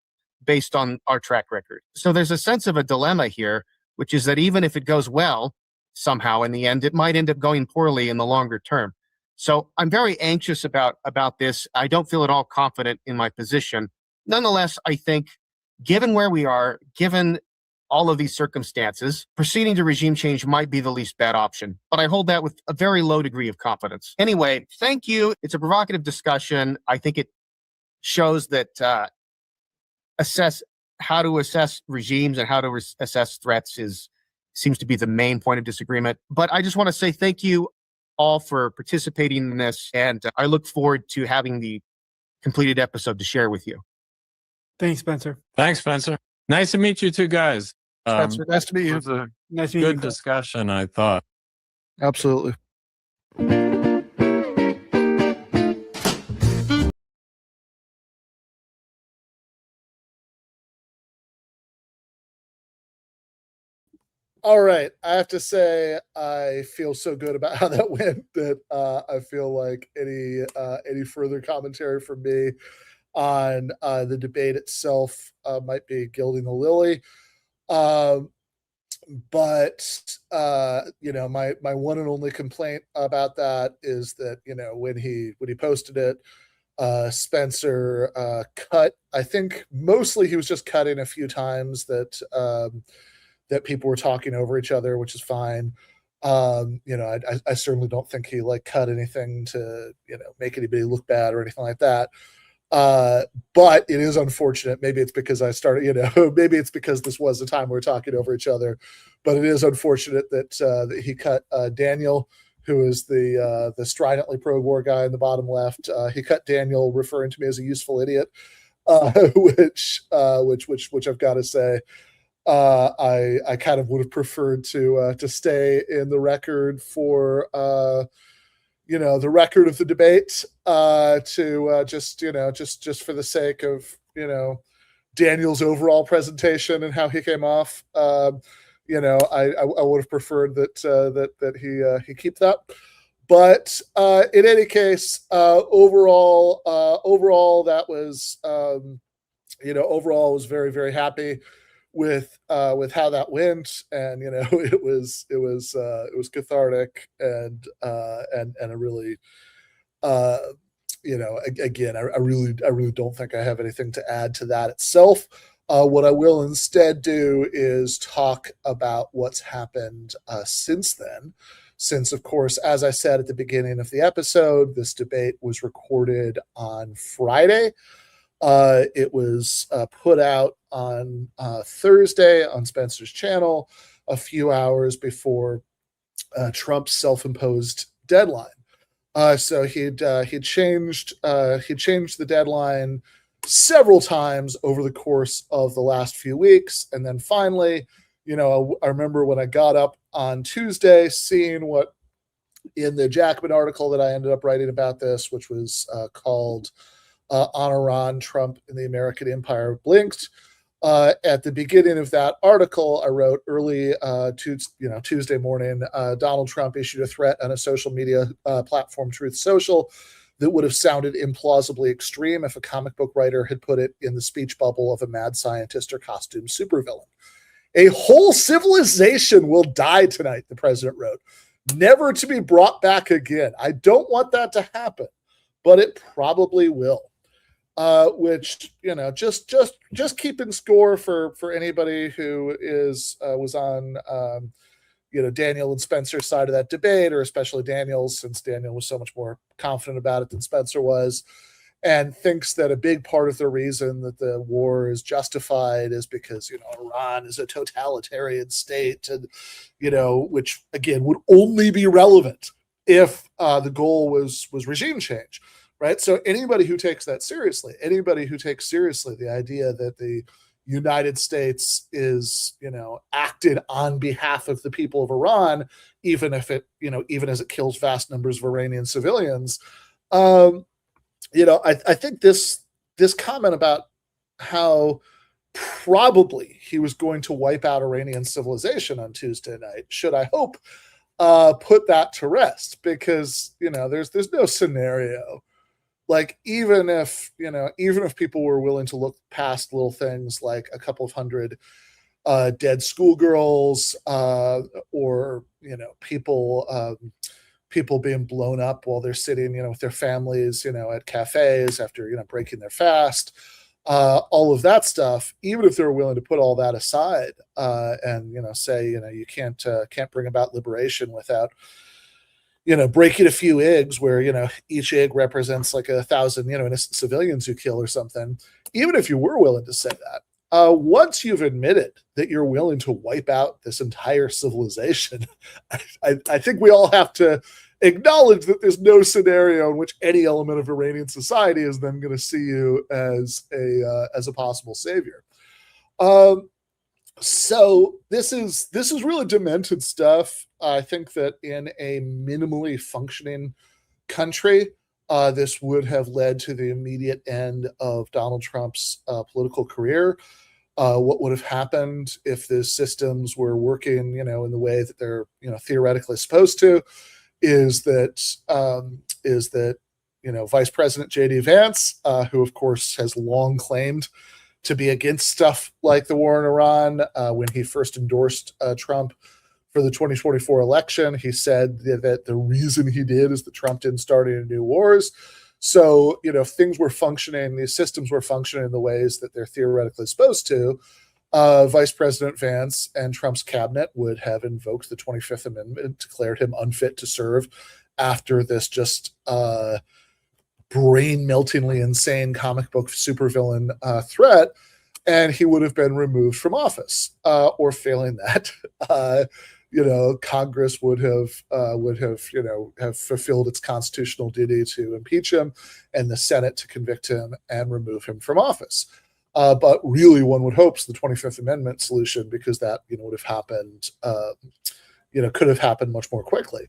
based on our track record. So there's a sense of a dilemma here, which is that even if it goes well, somehow in the end, it might end up going poorly in the longer term. So I'm very anxious about this. I don't feel at all confident in my position. Nonetheless, I think given where we are, given all of these circumstances, proceeding to regime change might be the least bad option. But I hold that with a very low degree of confidence. Anyway, thank you. It's a provocative discussion. I think it shows that how to assess regimes and how to assess threats seems to be the main point of disagreement. But I just want to say thank you all for participating in this, and I look forward to having the completed episode to share with you. Thanks, Spencer. Thanks, Spencer. Nice to meet you two guys. Spencer, nice to meet you. It was a Nice to meet you. good discussion, I thought. Absolutely. All right. I have to say, I feel so good about how that went that I feel like any further commentary from me on the debate itself might be gilding the lily. But my one and only complaint about that is that when he posted it, Spencer cut. I think mostly he was just cutting a few times that people were talking over each other, which is fine. I certainly don't think he like cut anything to make anybody look bad or anything like that. But it is unfortunate. Maybe it's because I started, maybe it's because this was the time we were talking over each other. But it is unfortunate that he cut Daniel, who is the stridently pro-war guy in the bottom left. He cut Daniel, referring to me as a useful idiot, which I've got to say, I kind of would have preferred to stay in the record for the record of the debate, to just for the sake of Daniel's overall presentation and how he came off. I would have preferred that he keep that. But in any case, overall, that was overall I was very, very happy with how that went, and it was cathartic and a really again, I really don't think I have anything to add to that itself. What I will instead do is talk about what's happened since then. Since, of course, as I said at the beginning of the episode, this debate was recorded on Friday. It was put out on Thursday on Spencer's channel, a few hours before Trump's self-imposed deadline. So he'd changed the deadline several times over the course of the last few weeks, and then finally, I remember when I got up on Tuesday, seeing what in the Jacobin article that I ended up writing about this, which was called "On Iran, Trump and the American Empire Blinked." At the beginning of that article, I wrote early Tuesday morning, Donald Trump issued a threat on a social media platform, Truth Social, that would have sounded implausibly extreme if a comic book writer had put it in the speech bubble of a mad scientist or costume supervillain. A whole civilization will die tonight, the president wrote, never to be brought back again. I don't want that to happen, but it probably will. Which, just keeping score for anybody who was on Daniel and Spencer's side of that debate, or especially Daniel's, since Daniel was so much more confident about it than Spencer was, and thinks that a big part of the reason that the war is justified is because Iran is a totalitarian state, and which again would only be relevant if the goal was regime change. Right. So anybody who takes that seriously, the idea that the United States is, acted on behalf of the people of Iran, even as it kills vast numbers of Iranian civilians, I think this comment about how probably he was going to wipe out Iranian civilization on Tuesday night should, I hope, put that to rest, because there's no scenario. Like, even if people were willing to look past little things like a couple of hundred dead schoolgirls, or people being blown up while they're sitting with their families at cafes after breaking their fast, all of that stuff, even if they're willing to put all that aside, and say you can't bring about liberation without breaking a few eggs, where each egg represents like 1,000 innocent civilians you kill or something. Even if you were willing to say that, once you've admitted that you're willing to wipe out this entire civilization, I think we all have to acknowledge that there's no scenario in which any element of Iranian society is then going to see you as a possible savior. So this is really demented stuff. I think that in a minimally functioning country, this would have led to the immediate end of Donald Trump's political career. What would have happened if the systems were working, in the way that they're, theoretically supposed to, is that Vice President J.D. Vance, who of course has long claimed to be against stuff like the war in Iran, when he first endorsed Trump for the 2024 election, he said that the reason he did is that Trump didn't start any new wars. So, if things were functioning, these systems were functioning in the ways that they're theoretically supposed to, Vice President Vance and Trump's cabinet would have invoked the 25th Amendment, declared him unfit to serve after this just brain-meltingly insane comic book supervillain threat, and he would have been removed from office. Or failing that, Congress would have fulfilled its constitutional duty to impeach him, and the Senate to convict him and remove him from office. But really, one would hope the 25th Amendment solution, because that would have happened, could have happened much more quickly.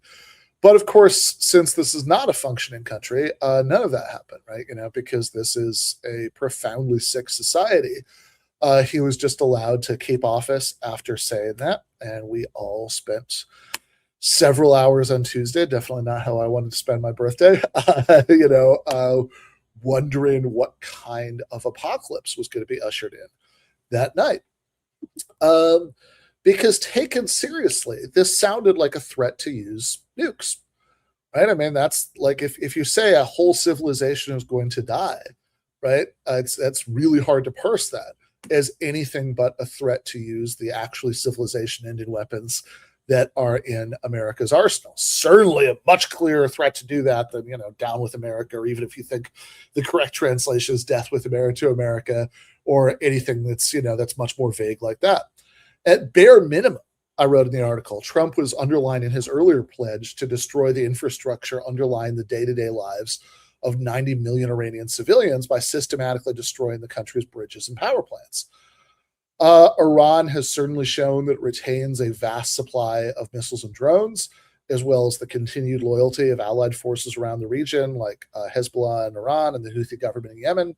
But of course, since this is not a functioning country, none of that happened, right? Because this is a profoundly sick society. He was just allowed to keep office after saying that, and we all spent several hours on Tuesday, definitely not how I wanted to spend my birthday, wondering what kind of apocalypse was going to be ushered in that night. Because taken seriously, this sounded like a threat to use nukes, right? I mean, that's like if you say a whole civilization is going to die, right? That's really hard to parse that as anything but a threat to use the actually civilization-ending weapons that are in America's arsenal. Certainly a much clearer threat to do that than, down with America, or even if you think the correct translation is death with America to America, or anything that's, that's much more vague like that. At bare minimum, I wrote in the article, Trump was underlining his earlier pledge to destroy the infrastructure underlying the day-to-day lives of 90 million Iranian civilians by systematically destroying the country's bridges and power plants. Iran has certainly shown that it retains a vast supply of missiles and drones, as well as the continued loyalty of allied forces around the region, like Hezbollah in Iran and the Houthi government in Yemen.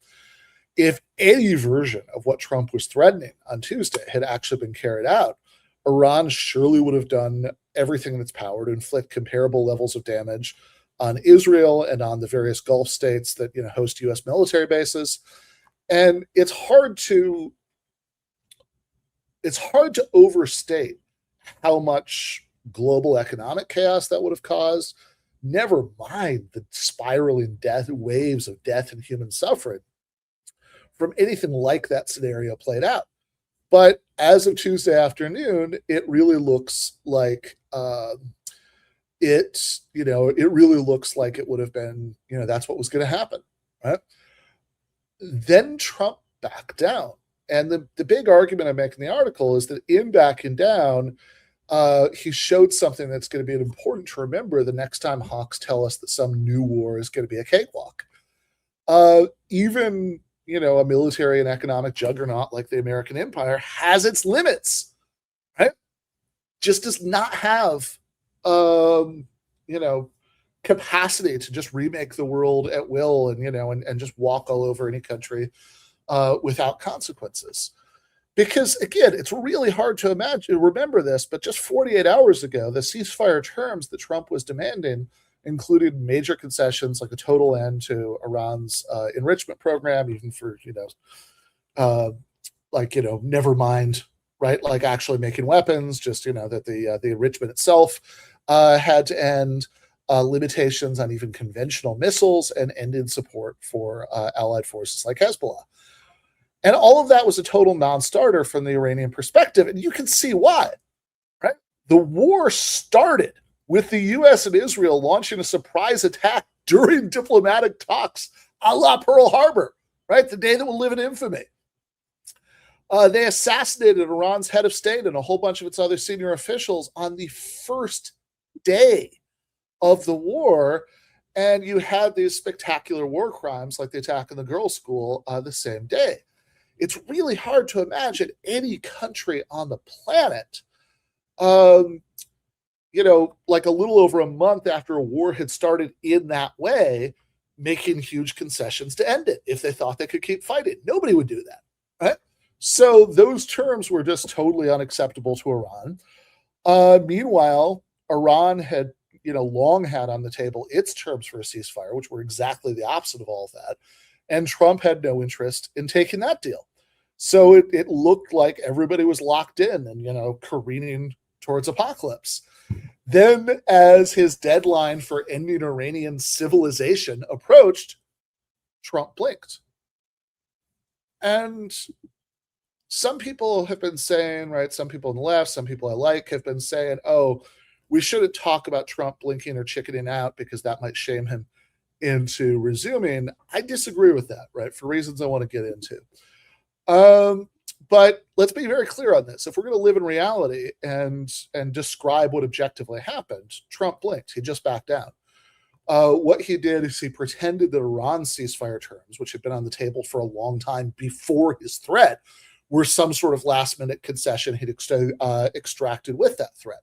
If any version of what Trump was threatening on Tuesday had actually been carried out, Iran surely would have done everything in its power to inflict comparable levels of damage on Israel and on the various Gulf states that host U.S. military bases. And it's hard to overstate how much global economic chaos that would have caused, never mind the spiraling waves of death and human suffering from anything like that scenario played out. But as of Tuesday afternoon, it really looks like it really looks like it would have been, that's what was going to happen, right? Then Trump backed down. And the big argument I make in the article is that in backing down, he showed something that's going to be important to remember the next time hawks tell us that some new war is going to be a cakewalk. Even, a military and economic juggernaut like the American empire has its limits, right? Just does not have, capacity to just remake the world at will and just walk all over any country without consequences. Because again, it's really hard to remember this, but just 48 hours ago, the ceasefire terms that Trump was demanding included major concessions, like a total end to Iran's enrichment program, even for, never mind, right? Like actually making weapons, just, that the enrichment itself had to end, limitations on even conventional missiles, and ended support for allied forces like Hezbollah. And all of that was a total non-starter from the Iranian perspective. And you can see why, right? The war started with the U.S. and Israel launching a surprise attack during diplomatic talks a la Pearl Harbor, right? The day that will live in infamy. They assassinated Iran's head of state and a whole bunch of its other senior officials on the first day of the war. And you had these spectacular war crimes like the attack on the girls' school the same day. It's really hard to imagine any country on the planet, like a little over a month after a war had started in that way, making huge concessions to end it if they thought they could keep fighting. Nobody would do that, right? So those terms were just totally unacceptable to Iran. Meanwhile, Iran had, long had on the table its terms for a ceasefire, which were exactly the opposite of all of that. And Trump had no interest in taking that deal. So it looked like everybody was locked in and, careening towards apocalypse. Then as his deadline for ending Iranian civilization approached, Trump blinked. And some people have been saying, right, some people on the left, some people I like have been saying, oh, we shouldn't talk about Trump blinking or chickening out because that might shame him into resuming. I disagree with that, right, for reasons I want to get into. But let's be very clear on this. If we're going to live in reality and describe what objectively happened, Trump blinked. He just backed down. What he did is he pretended that Iran's ceasefire terms, which had been on the table for a long time before his threat, were some sort of last-minute concession he'd extracted with that threat.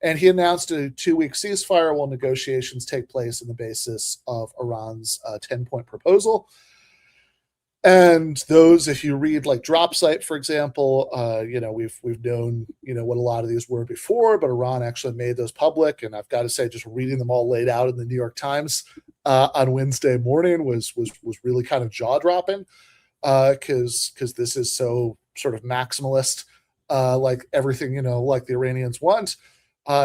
And he announced a 2-week ceasefire while negotiations take place on the basis of Iran's 10-point proposal. And those, if you read like Dropsite, for example, we've known, what a lot of these were before, but Iran actually made those public. And I've got to say, just reading them all laid out in the New York Times on Wednesday morning was really kind of jaw-dropping because this is so sort of maximalist, like everything, like the Iranians want.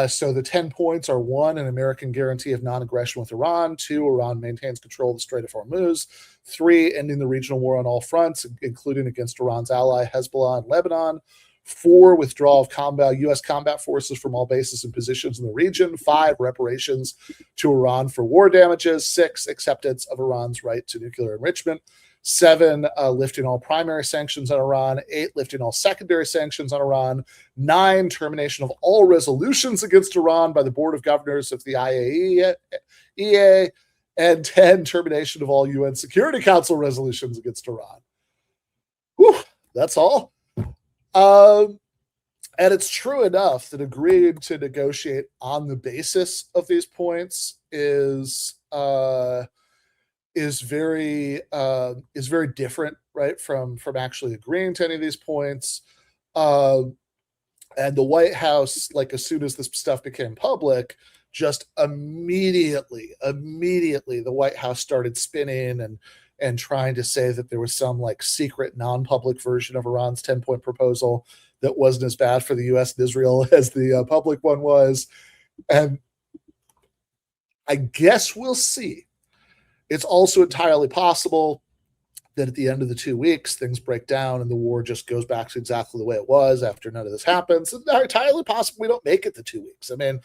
So the 10 points are 1, an American guarantee of non-aggression with Iran. 2, Iran maintains control of the Strait of Hormuz. 3, ending the regional war on all fronts, including against Iran's ally Hezbollah and Lebanon. 4, withdrawal of U.S. combat forces from all bases and positions in the region. 5, reparations to Iran for war damages. 6, acceptance of Iran's right to nuclear enrichment. 7, lifting all primary sanctions on Iran. 8, lifting all secondary sanctions on Iran. 9, termination of all resolutions against Iran by the Board of Governors of the IAEA. And 10, termination of all UN Security Council resolutions against Iran. Whew, that's all. And it's true enough that agreeing to negotiate on the basis of these points is very different, right, from actually agreeing to any of these points. And the White House, like as soon as this stuff became public, just immediately the White House started spinning and trying to say that there was some like secret non-public version of Iran's 10-point proposal that wasn't as bad for the U.S. and Israel as the public one was. And I guess we'll see. It's also entirely possible that at the end of the 2 weeks, things break down and the war just goes back to exactly the way it was after none of this happens. It's entirely possible we don't make it to 2 weeks. I mean,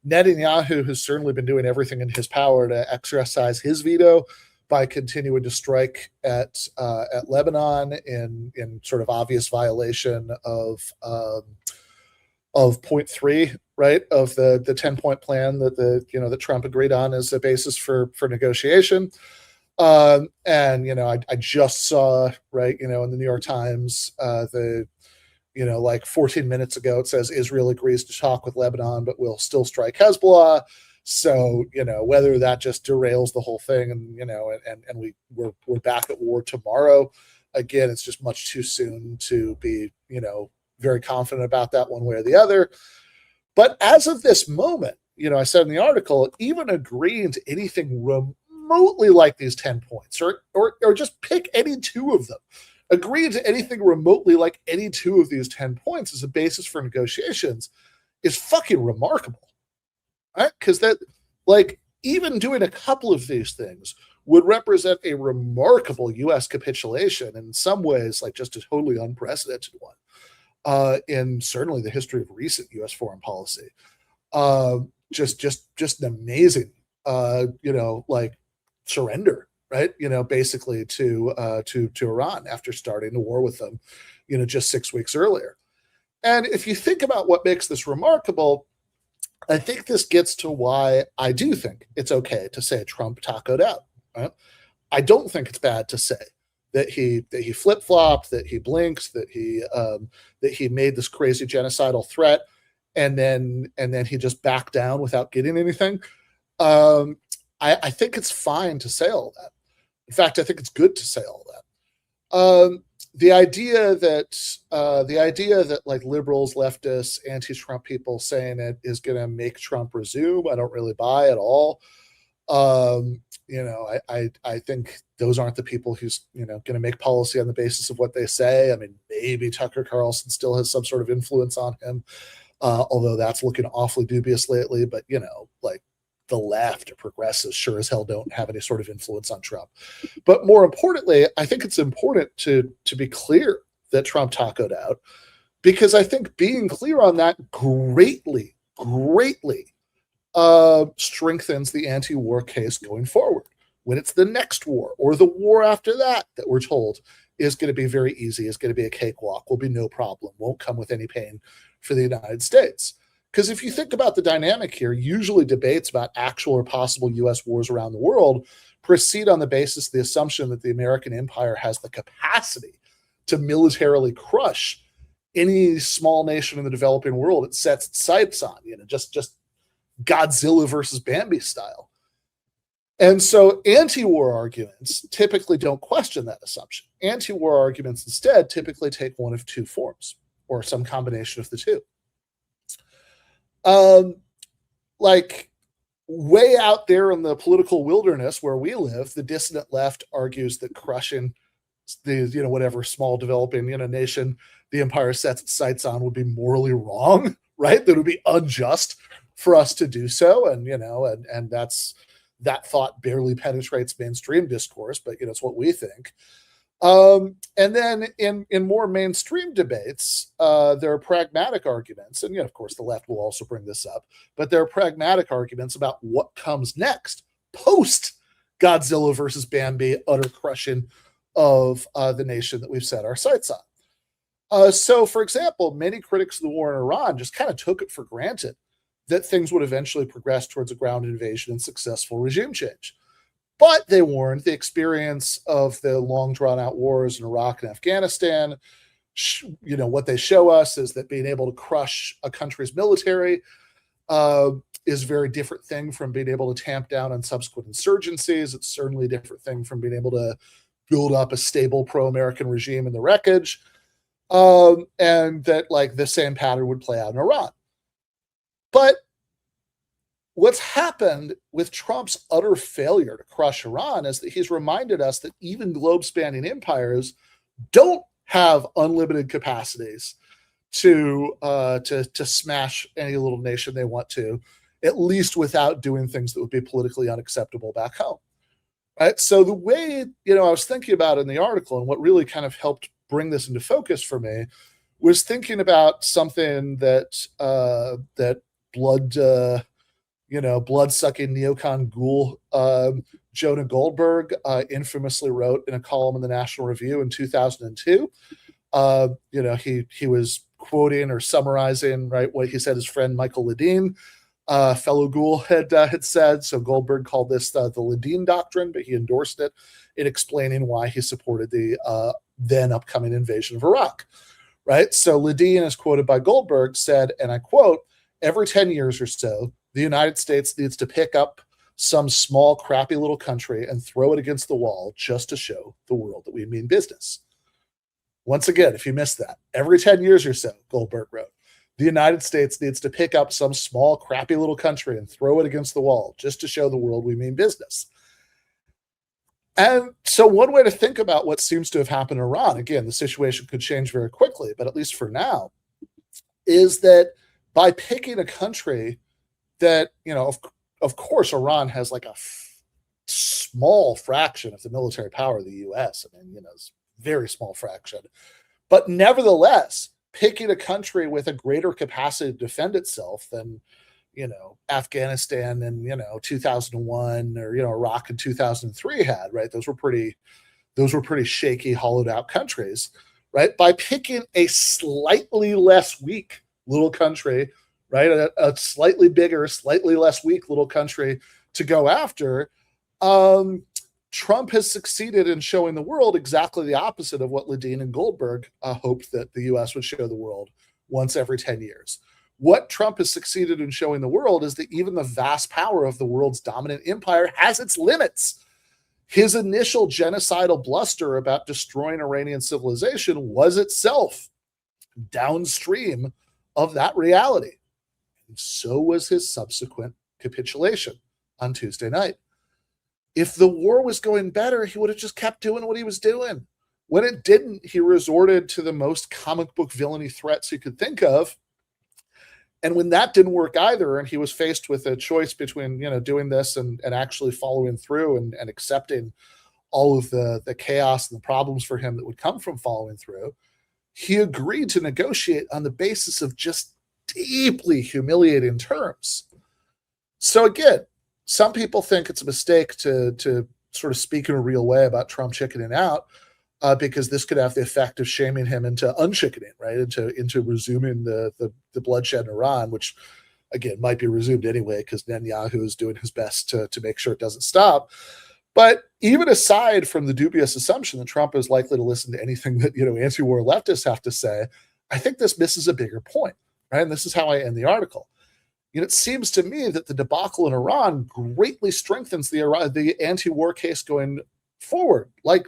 Netanyahu has certainly been doing everything in his power to exercise his veto by continuing to strike at Lebanon in sort of obvious violation of point 3, right, of the 10-point plan that Trump agreed on as a basis for negotiation. And I just saw, right, in the New York Times, like 14 minutes ago, it says Israel agrees to talk with Lebanon, but will still strike Hezbollah. So, whether that just derails the whole thing and we're back at war tomorrow, again, it's just much too soon to be, very confident about that one way or the other. But as of this moment, I said in the article, even agreeing to anything remotely like these 10 points or just pick any 2 of them, agreeing to anything remotely like any 2 of these 10 points as a basis for negotiations is fucking remarkable, right? Because that, like, even doing a couple of these things would represent a remarkable U.S. capitulation, in some ways, like just a totally unprecedented one. In certainly the history of recent U.S. foreign policy, just an amazing, like surrender, right? Basically to Iran after starting a war with them, just 6 weeks earlier. And if you think about what makes this remarkable, I think this gets to why I do think it's okay to say Trump tacoed out. Right? I don't think it's bad to say that he flip-flopped, that he blinked, that he made this crazy genocidal threat, and then he just backed down without getting anything. I think it's fine to say all that. In fact, I think it's good to say all that. The idea that like liberals, leftists, anti-Trump people saying it is going to make Trump resume, I don't really buy at all. I think those aren't the people who's, going to make policy on the basis of what they say. I mean, maybe Tucker Carlson still has some sort of influence on him, although that's looking awfully dubious lately. But, like the left or progressives sure as hell don't have any sort of influence on Trump. But more importantly, I think it's important to be clear that Trump tacoed out, because I think being clear on that greatly strengthens the anti-war case going forward. When it's the next war or the war after that we're told is going to be very easy, is going to be a cakewalk, will be no problem, won't come with any pain for the United States. Because if you think about the dynamic here, usually debates about actual or possible U.S. wars around the world proceed on the basis of the assumption that the American empire has the capacity to militarily crush any small nation in the developing world it sets its sights on, just Godzilla versus Bambi style. And so anti-war arguments typically don't question that assumption. Anti-war arguments instead typically take one of two forms, or some combination of the two. Like way out there in the political wilderness where we live, the dissident left argues that crushing the, whatever small developing, nation the empire sets its sights on would be morally wrong, right? That it would be unjust for us to do so. And, and that thought barely penetrates mainstream discourse, but, it's what we think. And then in more mainstream debates, there are pragmatic arguments, and of course the left will also bring this up, but there are pragmatic arguments about what comes next post Godzilla versus Bambi utter crushing of the nation that we've set our sights on. So, for example, many critics of the war in Iran just kind of took it for granted that things would eventually progress towards a ground invasion and successful regime change. But they warned the experience of the long drawn-out wars in Iraq and Afghanistan, what they show us is that being able to crush a country's military is a very different thing from being able to tamp down on subsequent insurgencies. It's certainly a different thing from being able to build up a stable pro-American regime in the wreckage. And that the same pattern would play out in Iran. But what's happened with Trump's utter failure to crush Iran is that he's reminded us that even globe-spanning empires don't have unlimited capacities to smash any little nation they want to, at least without doing things that would be politically unacceptable back home. Right? So the way, I was thinking about in the article, and what really kind of helped bring this into focus for me, was thinking about something that blood-sucking neocon ghoul Jonah Goldberg infamously wrote in a column in the National Review in 2002. He was quoting or summarizing, right, what he said his friend Michael Ledeen, fellow ghoul, had said. So Goldberg called this the Ledeen Doctrine, but he endorsed it in explaining why he supported the then upcoming invasion of Iraq. Right? So Ledeen, as quoted by Goldberg, said, and I quote, "Every 10 years or so, the United States needs to pick up some small, crappy little country and throw it against the wall just to show the world that we mean business." Once again, if you missed that, every 10 years or so, Goldberg wrote, the United States needs to pick up some small, crappy little country and throw it against the wall just to show the world we mean business. And so one way to think about what seems to have happened in Iran, again, the situation could change very quickly, but at least for now, is that by picking a country that, of course, Iran has like a small fraction of the military power of the U.S. I mean, it's a very small fraction. But nevertheless, picking a country with a greater capacity to defend itself than, Afghanistan in, 2001 or, Iraq in 2003 had, right? Those were pretty shaky, hollowed out countries, right? By picking a slightly less weak little country, right? A slightly bigger, slightly less weak little country to go after, Trump has succeeded in showing the world exactly the opposite of what Ledeen and Goldberg hoped that the U.S. would show the world once every 10 years. What Trump has succeeded in showing the world is that even the vast power of the world's dominant empire has its limits. His initial genocidal bluster about destroying Iranian civilization was itself downstream of that reality. And so was his subsequent capitulation on Tuesday night. If the war was going better, he would have just kept doing what he was doing. When it didn't, he resorted to the most comic book villainy threats he could think of. And when that didn't work either, and he was faced with a choice between, doing this and actually following through and accepting all of the chaos and the problems for him that would come from following through, he agreed to negotiate on the basis of just deeply humiliating terms. So again, some people think it's a mistake to sort of speak in a real way about Trump chickening out, because this could have the effect of shaming him into unchickening, right? Into resuming the bloodshed in Iran, which again might be resumed anyway because Netanyahu is doing his best to make sure it doesn't stop. But even aside from the dubious assumption that Trump is likely to listen to anything that anti-war leftists have to say, I think this misses a bigger point, right? And this is how I end the article. It seems to me that the debacle in Iran greatly strengthens the anti-war case going forward. Like,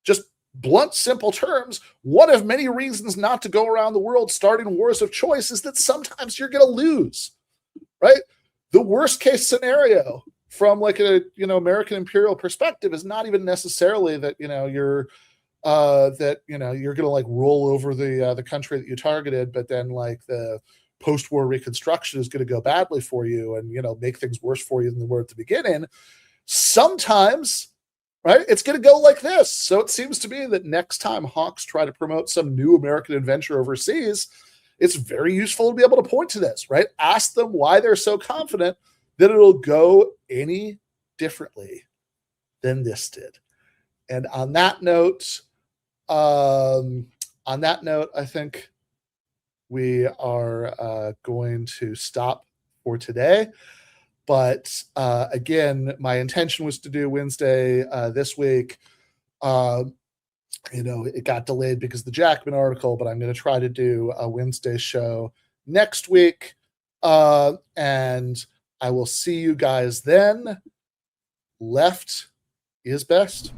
just blunt, simple terms, one of many reasons not to go around the world starting wars of choice is that sometimes you're going to lose, right? The worst case scenario from like a American imperial perspective is not even necessarily that you're going to like roll over the country that you targeted, but then like the post-war reconstruction is going to go badly for you and make things worse for you than they were at the beginning. Sometimes, right, it's going to go like this. So it seems to me that next time hawks try to promote some new American adventure overseas, it's very useful to be able to point to this, right? Ask them why they're so confident that it'll go any differently than this did. And on that note, I think we are going to stop for today. But again, my intention was to do Wednesday this week. It got delayed because of the Jacobin article, but I'm going to try to do a Wednesday show next week. And I will see you guys then. Left is best.